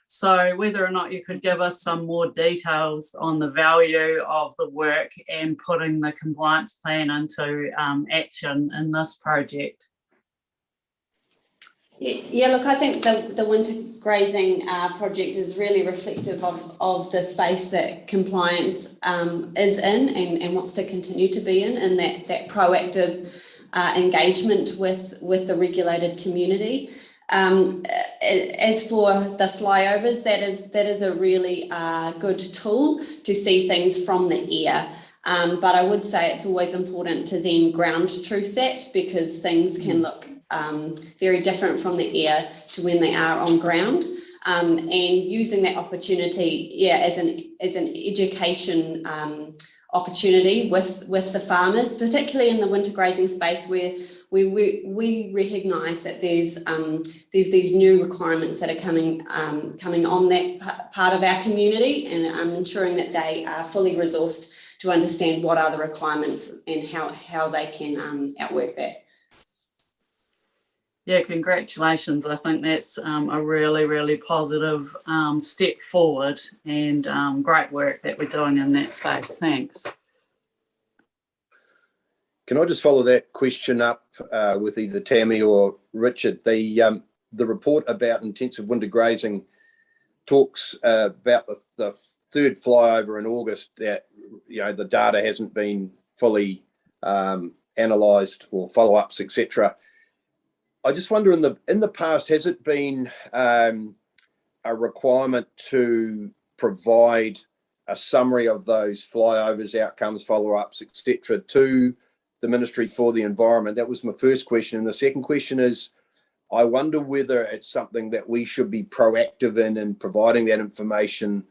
So whether or not you could give us some more details on the value of the work and putting the compliance plan into action in this project. Yeah, look, I think the winter grazing project is really reflective of the space that compliance is in and wants to continue to be in, and that proactive engagement with the regulated community. As for the flyovers, that is a really good tool to see things from the air. But I would say it's always important to then ground truth that, because things can look very different from the air to when they are on ground, and using that opportunity, yeah, as an education opportunity with the farmers, particularly in the winter grazing space, where we recognise that there's these new requirements that are coming on that part of our community, and I'm ensuring that they are fully resourced to understand what are the requirements and how they can outwork that. Yeah, congratulations. I think that's a really, really positive step forward, and great work that we're doing in that space. Thanks. Can I just follow that question up with either Tammy or Richard? The report about intensive winter grazing talks about the third flyover in August, that, you know, the data hasn't been fully analysed, or follow-ups, etc. I just wonder, in the past, has it been a requirement to provide a summary of those flyovers, outcomes, follow-ups, etc. to the Ministry for the Environment? That was my first question. And the second question is, I wonder whether it's something that we should be proactive in providing that information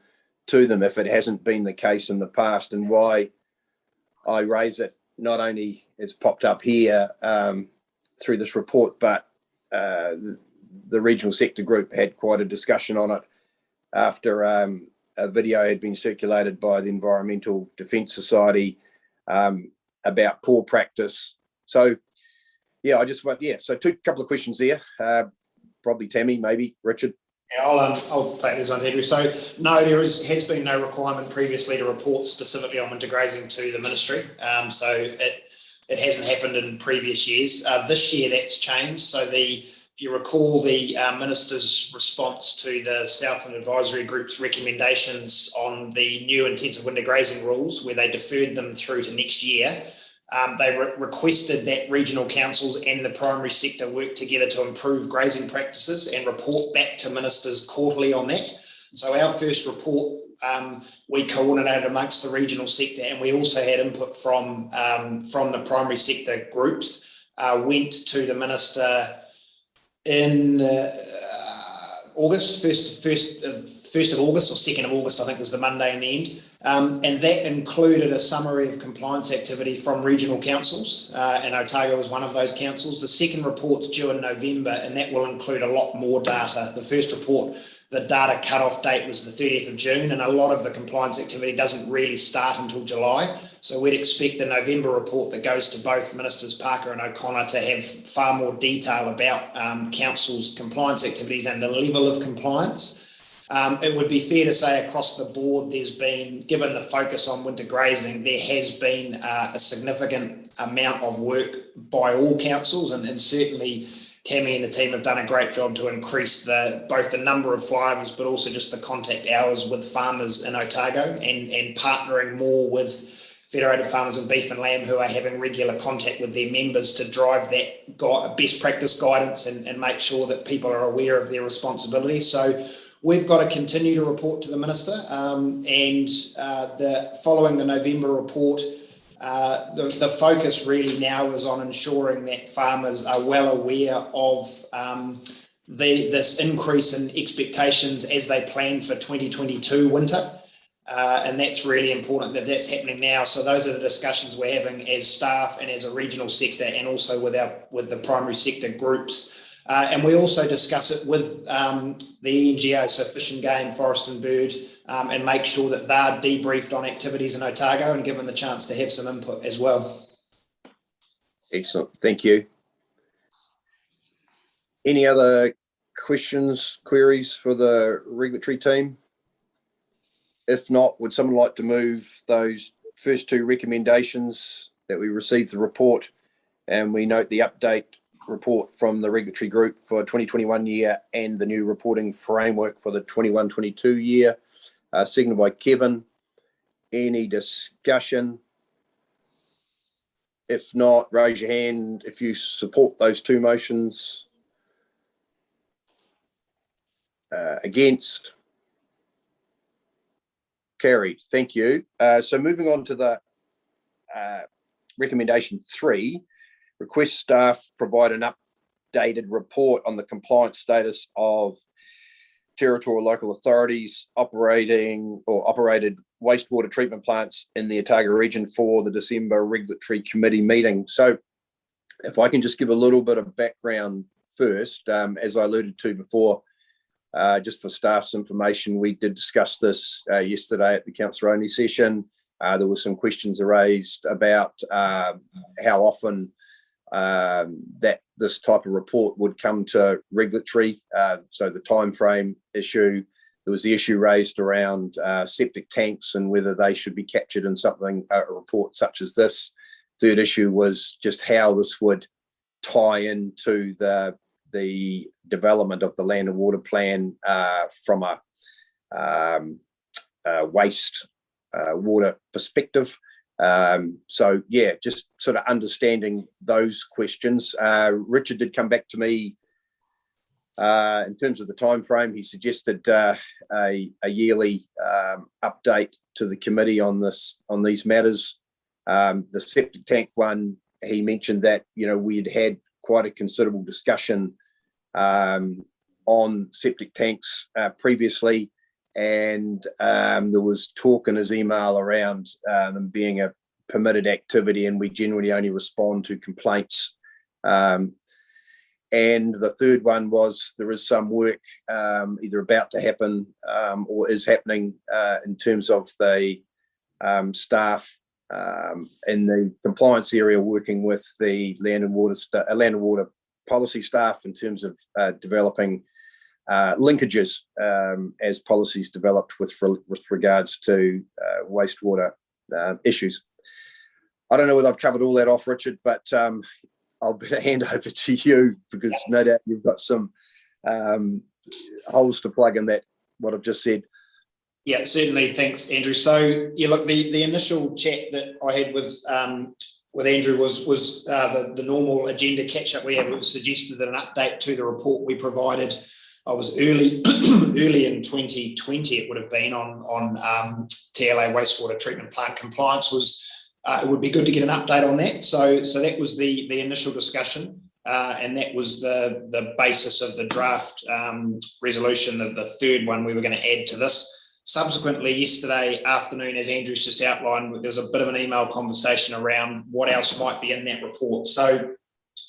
to them, if it hasn't been the case in the past. And why I raise it, not only it's popped up here through this report, but the regional sector group had quite a discussion on it after a video had been circulated by the Environmental Defence Society about poor practice. So yeah, I just want, so couple of questions there. Probably Tammy, maybe Richard. Yeah, I'll take this one, Andrew. So no, there has been no requirement previously to report specifically on winter grazing to the ministry. So it hasn't happened in previous years. This year that's changed. So if you recall the Minister's response to the Southland Advisory Group's recommendations on the new intensive winter grazing rules, where they deferred them through to next year, they requested that regional councils and the primary sector work together to improve grazing practices and report back to ministers quarterly on that. So our first report, we coordinated amongst the regional sector, and we also had input from the primary sector groups, went to the minister in August, 1st of August or 2nd of August, I think was the Monday in the end. And that included a summary of compliance activity from regional councils, and Otago was one of those councils. The second report's due in November, and that will include a lot more data. The first report, the data cut-off date was the 30th of June, and a lot of the compliance activity doesn't really start until July. So we'd expect the November report that goes to both Ministers Parker and O'Connor to have far more detail about council's compliance activities and the level of compliance. It would be fair to say across the board, there's been, given the focus on winter grazing, there has been a significant amount of work by all councils, and certainly Tammy and the team have done a great job to increase both the number of flyovers, but also just the contact hours with farmers in Otago, and partnering more with Federated Farmers of Beef and Lamb, who are having regular contact with their members to drive that best practice guidance and make sure that people are aware of their responsibilities. So we've got to continue to report to the Minister, and following the November report, the focus really now is on ensuring that farmers are well aware of this increase in expectations as they plan for 2022 winter. And that's really important that that's happening now. So those are the discussions we're having as staff and as a regional sector, and also with the primary sector groups. And we also discuss it with the NGO, so Fish and Game, Forest and Bird, and make sure that they're debriefed on activities in Otago and given the chance to have some input as well. Excellent, thank you. Any other questions, queries for the regulatory team? If not, would someone like to move those first two recommendations that we received the report, and we note the update report from the regulatory group for 2021 year and the new reporting framework for the 21-22 year, seconded by Kevin. Any discussion? If not, raise your hand if you support those two motions. Against? Carried, thank you. So moving on to the recommendation 3, request staff provide an updated report on the compliance status of territorial local authorities operating or operated wastewater treatment plants in the Otago region for the December regulatory committee meeting. So if I can just give a little bit of background first, as I alluded to before, just for staff's information, we did discuss this yesterday at the council only session. There were some questions raised about how often that this type of report would come to regulatory, so the time frame issue. There was the issue raised around septic tanks and whether they should be captured in something, a report such as this. Third issue was just how this would tie into the development of the land and water plan from a waste water perspective. So yeah, just sort of understanding those questions. Richard did come back to me in terms of the time frame. He suggested a yearly update to the committee on these matters. The septic tank one, he mentioned that we'd had quite a considerable discussion on septic tanks previously, and there was talk in his email around them being a permitted activity, and we generally only respond to complaints. And the third one was there is some work either about to happen or is happening in terms of the staff in the compliance area working with the land and water policy staff in terms of developing linkages as policies developed with regards to wastewater issues. I don't know whether I've covered all that off, Richard, but I'll better hand over to you because no doubt you've got some holes to plug in that, what I've just said. Yeah, certainly. Thanks, Andrew. So, yeah, look, the initial chat that I had with Andrew was the normal agenda catch up we had. It was suggested that an update to the report we provided, I was early in 2020, it would have been on TLA wastewater treatment plant compliance was, it would be good to get an update on that. So that was the initial discussion. And that was the basis of the draft resolution, the third one we were going to add to this. Subsequently, yesterday afternoon, as Andrew's just outlined, there was a bit of an email conversation around what else might be in that report. So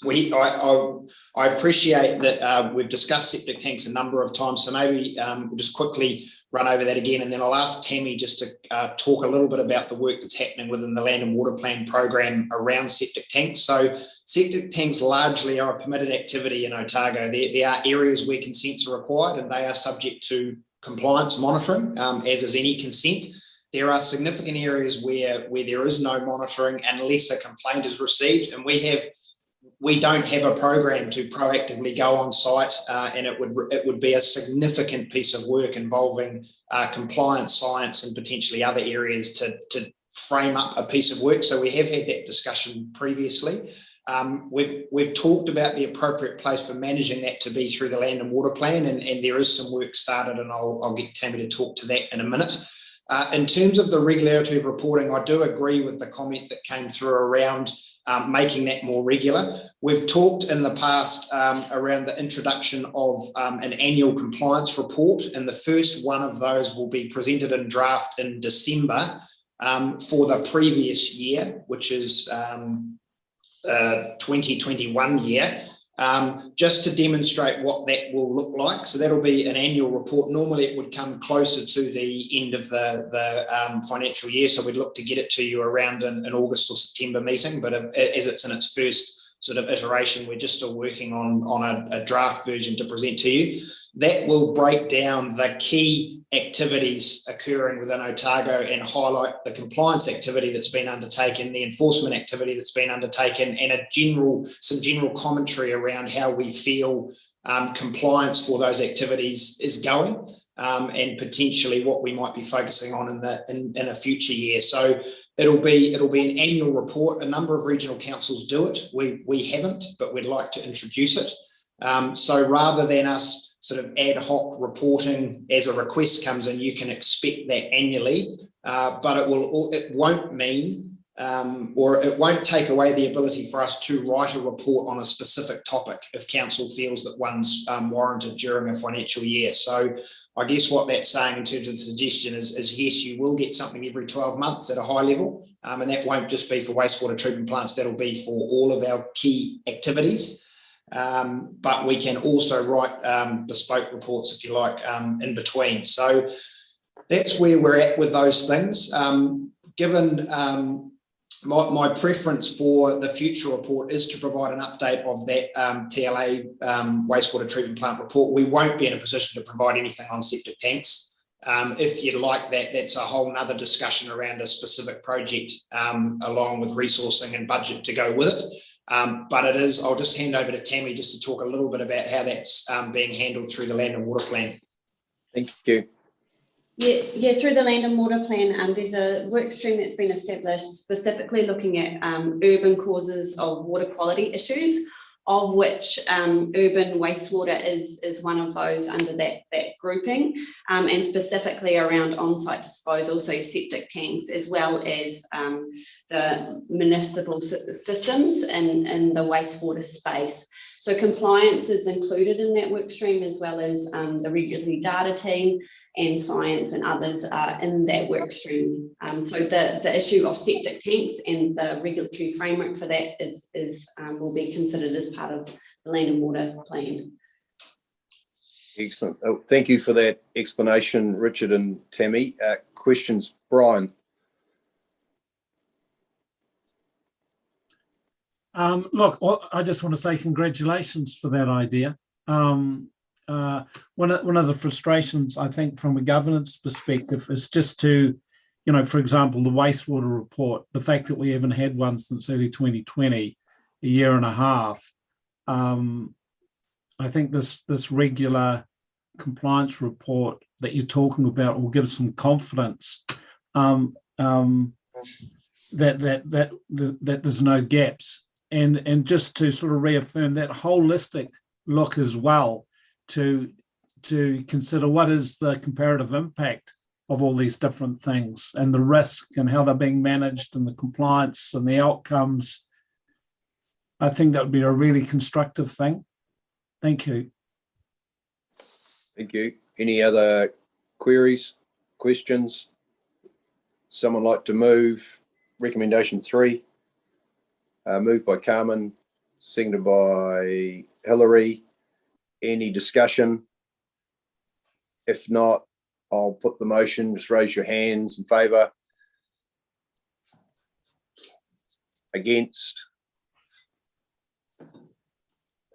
I appreciate that we've discussed septic tanks a number of times, so maybe we'll just quickly run over that again, and then I'll ask Tammy just to talk a little bit about the work that's happening within the Land and Water Plan program around septic tanks. So septic tanks largely are a permitted activity in Otago. There are areas where consents are required and they are subject to compliance monitoring, as is any consent. There are significant areas where there is no monitoring unless a complaint is received, and we don't have a program to proactively go on site, and it would be a significant piece of work involving compliance science and potentially other areas to frame up a piece of work. So we have had that discussion previously. We've talked about the appropriate place for managing that to be through the Land and Water Plan, and there is some work started, and I'll get Tammy to talk to that in a minute. In terms of the regularity of reporting, I do agree with the comment that came through around making that more regular. We've talked in the past around the introduction of an annual compliance report, and the first one of those will be presented in draft in December for the previous year, which is 2021 year, just to demonstrate what that will look like. So that'll be an annual report. Normally it would come closer to the end of the financial year, so we'd look to get it to you around an August or September meeting, but as it's in its first sort of iteration, we're just still working on a draft version to present to you. That will break down the key activities occurring within Otago and highlight the compliance activity that's been undertaken, the enforcement activity that's been undertaken, and some general commentary around how we feel compliance for those activities is going, and potentially what we might be focusing on in a future year. So it'll be an annual report. A number of regional councils do it. We haven't, but we'd like to introduce it. So rather than us sort of ad hoc reporting as a request comes in, you can expect that annually, but it won't mean or it won't take away the ability for us to write a report on a specific topic if council feels that one's warranted during a financial year. So I guess what that's saying in terms of the suggestion is yes, you will get something every 12 months at a high level, and that won't just be for wastewater treatment plants, that'll be for all of our key activities. But we can also write bespoke reports, if you like, in between. So that's where we're at with those things. Given my preference for the future report is to provide an update of that TLA wastewater treatment plant report. We won't be in a position to provide anything on septic tanks. If you'd like that, that's a whole nother discussion around a specific project along with resourcing and budget to go with it. But it is, I'll just hand over to Tammy just to talk a little bit about how that's being handled through the Land and Water Plan. Thank you. Yeah, through the Land and Water Plan, there's a work stream that's been established specifically looking at urban causes of water quality issues, of which urban wastewater is one of those under that grouping, and specifically around on-site disposal, so septic tanks, as well as the municipal systems in the wastewater space. So compliance is included in that work stream, as well as the regulatory data team and science and others are in that work stream. So the issue of septic tanks and the regulatory framework for that will be considered as part of the Land and Water Plan. Excellent. Oh, thank you for that explanation, Richard and Tammy. Questions, Brian? Look, I just want to say congratulations for that idea. One of the frustrations, I think, from a governance perspective is just to you know, for example, the wastewater report, the fact that we haven't had one since early 2020, a year and a half. I think this regular compliance report that you're talking about will give some confidence that there's no gaps, and just to sort of reaffirm that holistic look as well, to consider what is the comparative impact of all these different things and the risk and how they're being managed and the compliance and the outcomes. I think that would be a really constructive thing. Thank you. Thank you. Any other queries, questions? Someone like to move recommendation 3? Moved by Carmen, seconded by Hilary. Any discussion? If not, I'll put the motion. Just raise your hands in favour. Against?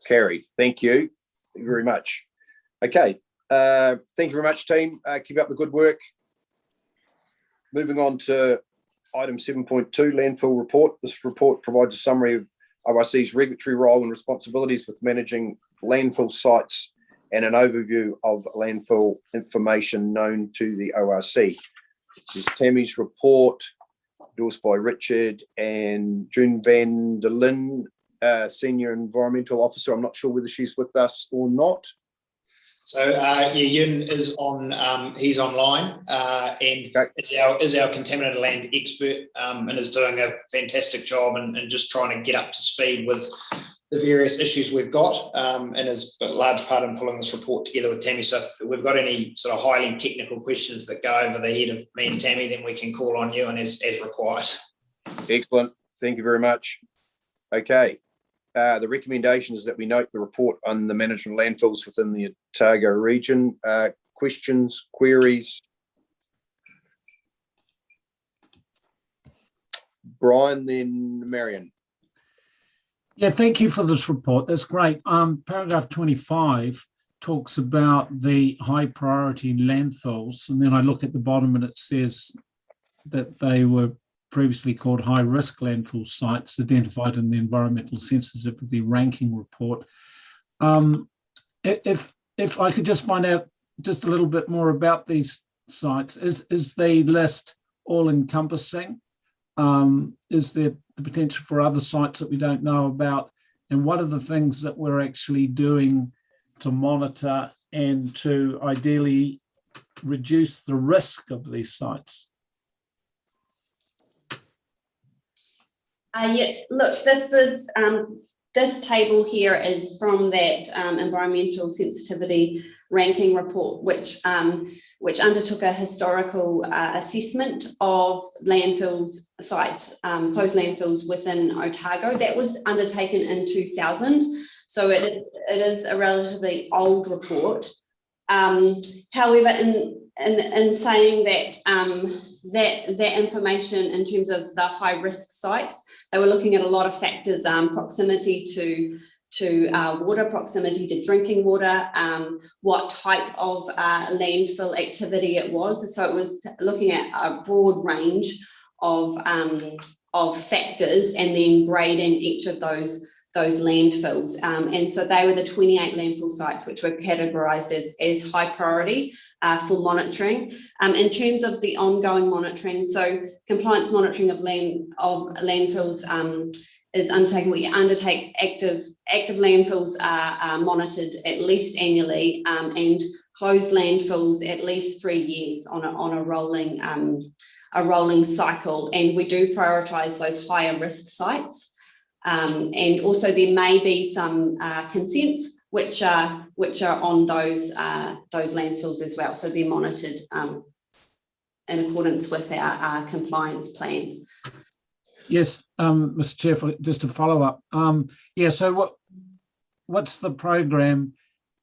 Carried. Thank you. Thank you very much. Okay. Thank you very much, team. Keep up the good work. Moving on to item 7.2, landfill report. This report provides a summary of ORC's regulatory role and responsibilities with managing landfill sites and an overview of landfill information known to the ORC. This is Tammy's report, endorsed by Richard and June van der Linde, Senior Environmental Officer. I'm not sure whether she's with us or not. So yeah, Yun is on. He's online and is our contaminated land expert and is doing a fantastic job and just trying to get up to speed with the various issues we've got and is a large part in pulling this report together with Tammy. So if we've got any sort of highly technical questions that go over the head of me and Tammy, then we can call on you and as required. Excellent. Thank you very much. Okay. The recommendation is that we note the report on the management of landfills within the Otago region. Questions, queries? Brian, then Marion. Yeah, thank you for this report. That's great. Paragraph 25 talks about the high priority landfills, and then I look at the bottom and it says that they were previously called high-risk landfill sites identified in the environmental sensitivity ranking report. If I could just find out just a little bit more about these sites, is the list all-encompassing? Is there the potential for other sites that we don't know about? And what are the things that we're actually doing to monitor and to ideally reduce the risk of these sites? Yeah, look, this is this table here is from that environmental sensitivity ranking report, which undertook a historical assessment of landfills sites, closed landfills within Otago. That was undertaken in 2000, so it is a relatively old report. However, in saying that that information in terms of the high risk sites, they were looking at a lot of factors, proximity to water, proximity to drinking water, what type of landfill activity it was. So it was looking at a broad range of factors and then grading each of those landfills. And so they were the 28 landfill sites which were categorised as high priority for monitoring. In terms of the ongoing monitoring, so compliance monitoring of landfills is undertaken. We undertake active landfills are monitored at least annually, and closed landfills at least 3 years on a rolling cycle. And we do prioritise those higher risk sites. And also there may be some consents which are on those landfills as well. So they're monitored in accordance with our compliance plan. Yes, Mr. Chair, just to follow up. So what's the program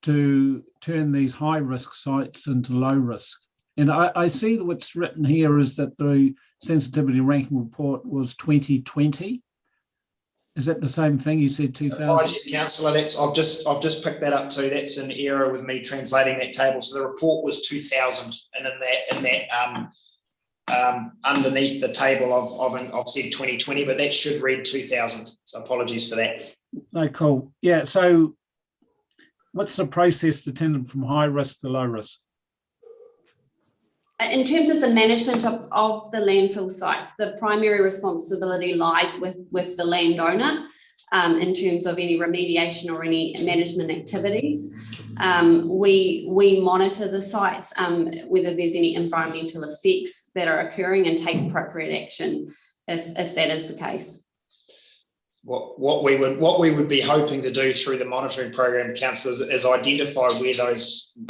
to turn these high risk sites into low risk? And I see that what's written here is that the sensitivity ranking report was 2020. Is that the same thing? You said 2000? Apologies, Councillor. I've just picked that up too. That's an error with me translating that table. So the report was 2000, and in that underneath the table of said 2020, but that should read 2000. So apologies for that. No, cool. Yeah. So what's the process to turn them from high risk to low risk? In terms of the management of the landfill sites, the primary responsibility lies with the landowner in terms of any remediation or any management activities. We monitor the sites, whether there's any environmental effects that are occurring, and take appropriate action if that is the case. What we would be hoping to do through the monitoring program, councillors, is identify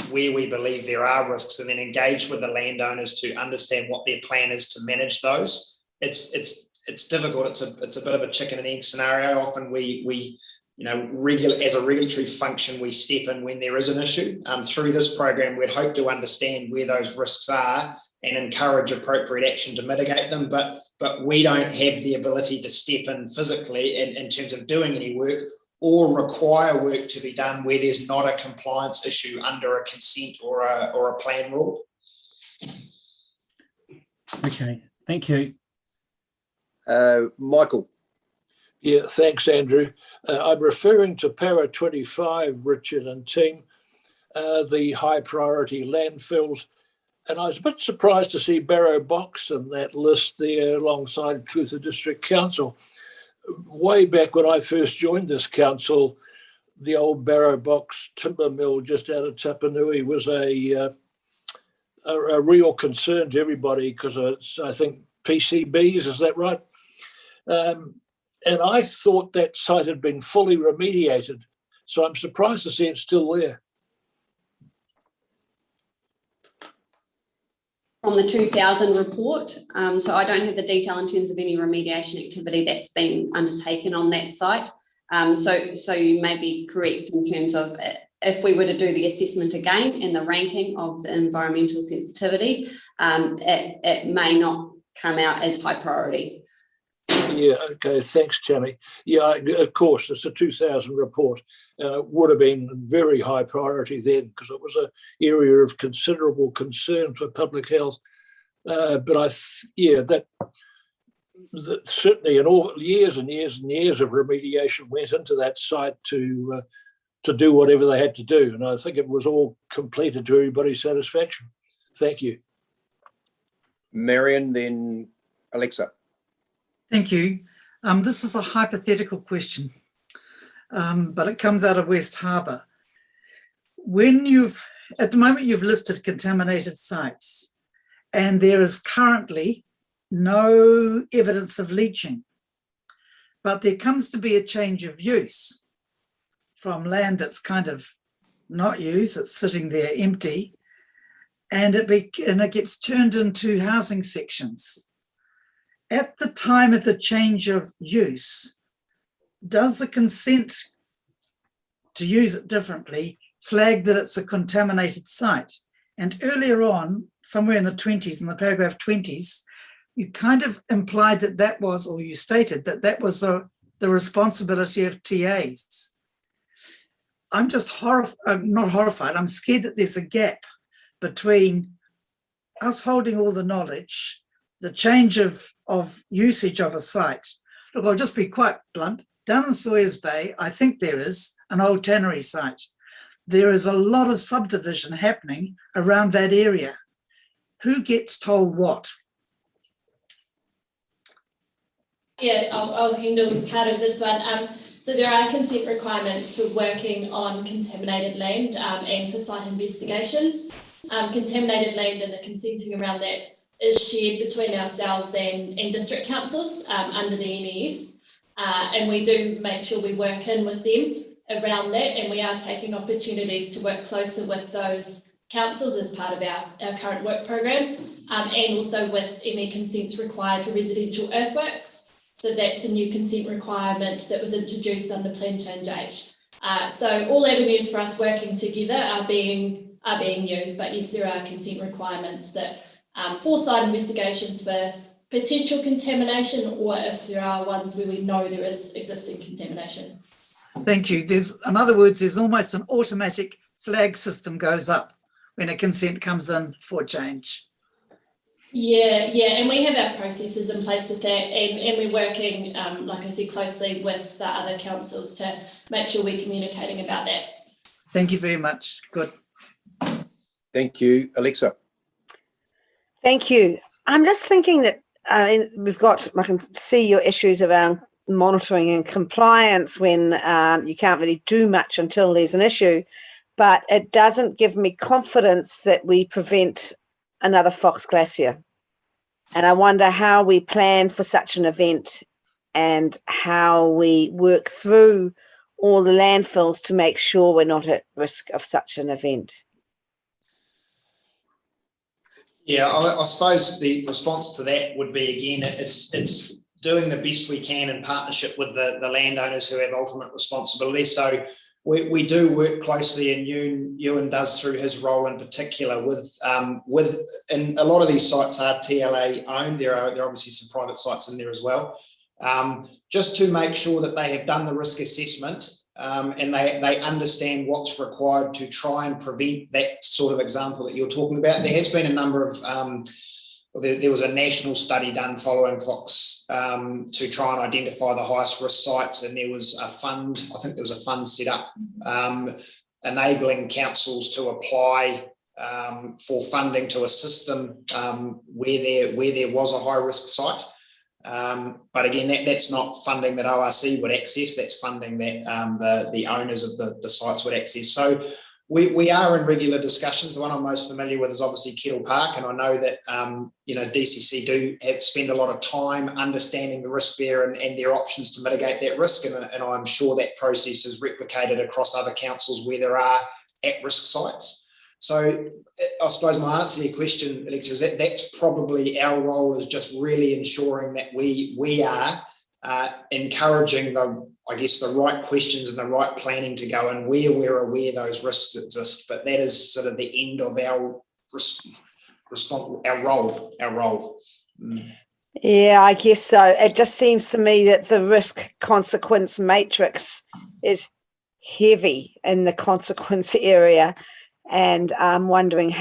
where we believe there are risks, and then engage with the landowners to understand what their plan is to manage those. It's difficult. It's a bit of a chicken and egg scenario. Often we as a regulatory function, we step in when there is an issue. Through this program, we'd hope to understand where those risks are and encourage appropriate action to mitigate them. But we don't have the ability to step in physically in terms of doing any work, or require work to be done where there's not a compliance issue under a consent or a plan rule. Okay, thank you. Michael. Yeah, thanks, Andrew. I'm referring to Para 25, Richard and team, the high priority landfills. And I was a bit surprised to see Barrow Box in that list there alongside Clutha District Council. Way back when I first joined this council, the old Barrow Box timber mill just out of Tapanui was a real concern to everybody, because it's, I think, PCBs, is that right? And I thought that site had been fully remediated. So I'm surprised to see it's still there. From the 2000 report, so I don't have the detail in terms of any remediation activity that's been undertaken on that site. So you may be correct in terms of if we were to do the assessment again and the ranking of the environmental sensitivity, it may not come out as high priority. Yeah, okay, thanks, Tammy. Yeah, of course, it's a 2000 report. Would have been very high priority then, because it was an area of considerable concern for public health. But that certainly, in all years and years and years of remediation went into that site to do whatever they had to do, and I think it was all completed to everybody's satisfaction. Thank you, Marion. Then Alexa. Thank you. This is a hypothetical question, but it comes out of West Harbour. At the moment you've listed contaminated sites, and there is currently no evidence of leaching, but there comes to be a change of use from land that's kind of not used, it's sitting there empty, and it gets turned into housing sections. At the time of the change of use, does the consent to use it differently flag that it's a contaminated site? And earlier on, somewhere in the 20s, in the paragraph 20s, you kind of implied that was, or you stated that was the responsibility of TAs. I'm just not horrified, I'm scared that there's a gap between us holding all the knowledge, the change of usage of a site. Look, I'll just be quite blunt. Down in Sawyers Bay, I think there is an old tannery site. There is a lot of subdivision happening around that area. Who gets told what? Yeah, I'll handle part of this one. So there are consent requirements for working on contaminated land and for site investigations. Contaminated land and the consenting around that is shared between ourselves and district councils under the NES. And we do make sure we work in with them around that, and we are taking opportunities to work closer with those councils as part of our current work program, and also with any consents required for residential earthworks. So that's a new consent requirement that was introduced under Plan Change 8. So all avenues for us working together are being used, but yes, there are consent requirements that for site investigations for potential contamination, or if there are ones where we know there is existing contamination. Thank you. In other words, there's almost an automatic flag system goes up when a consent comes in for change. Yeah, and we have our processes in place with that, and we're working, like I said, closely with the other councils to make sure we're communicating about that. Thank you very much. Good. Thank you, Alexa. Thank you. I'm just thinking that I can see your issues around monitoring and compliance when you can't really do much until there's an issue, but it doesn't give me confidence that we prevent another Fox Glacier. And I wonder how we plan for such an event and how we work through all the landfills to make sure we're not at risk of such an event. Yeah, I suppose the response to that would be, again, it's doing the best we can in partnership with the landowners who have ultimate responsibility. So we do work closely, and Ewan does through his role in particular with and a lot of these sites are TLA owned. There are obviously some private sites in there as well, just to make sure that they have done the risk assessment and they understand what's required to try and prevent that sort of example that you're talking about. There has been a number of there was a national study done following Fox to try and identify the highest risk sites, and there was a fund, I think there was a fund set up enabling councils to apply for funding to assist them where there was a high risk site. But again, that's not funding that ORC would access, that's funding that the owners of the sites would access. So we are in regular discussions. The one I'm most familiar with is obviously Kettle Park, and I know that DCC do spend a lot of time understanding the risk there and their options to mitigate that risk, and I'm sure that process is replicated across other councils where there are at-risk sites. So I suppose my answer to your question, Alexa, is that's probably our role, is just really ensuring that we are encouraging the right questions and the right planning to go in where we're aware those risks exist. But that is sort of the end of our role. Yeah, I guess so. It just seems to me that the risk consequence matrix is heavy in the consequence area. And I'm wondering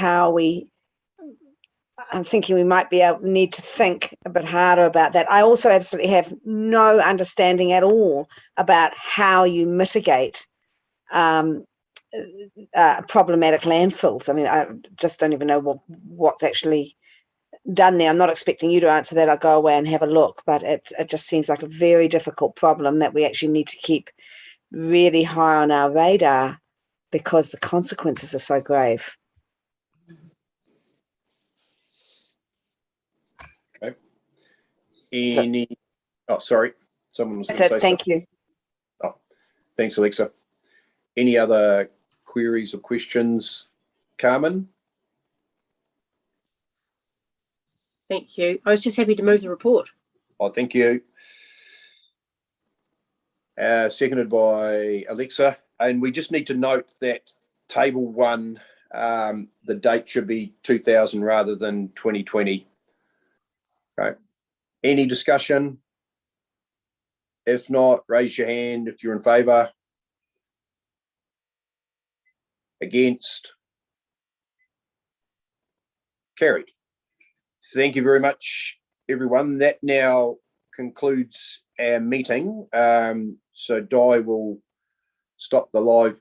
I'm thinking we might need to think a bit harder about that. I also absolutely have no understanding at all about how you mitigate problematic landfills. I mean, I just don't even know what's actually done there. I'm not expecting you to answer that. I'll go away and have a look, but it just seems like a very difficult problem that we actually need to keep really high on our radar because the consequences are so grave. Okay. Sorry. Someone was going to say Thank something. you. Oh, thanks, Alexa. Any other queries or questions? Carmen? Thank you. I was just happy to move the report. Oh, thank you. Seconded by Alexa. And we just need to note that table 1, the date should be 2000 rather than 2020. Okay. Any discussion? If not, raise your hand if you're in favour. Against? Carried. Thank you very much, everyone. That now concludes our meeting. So Di will stop the live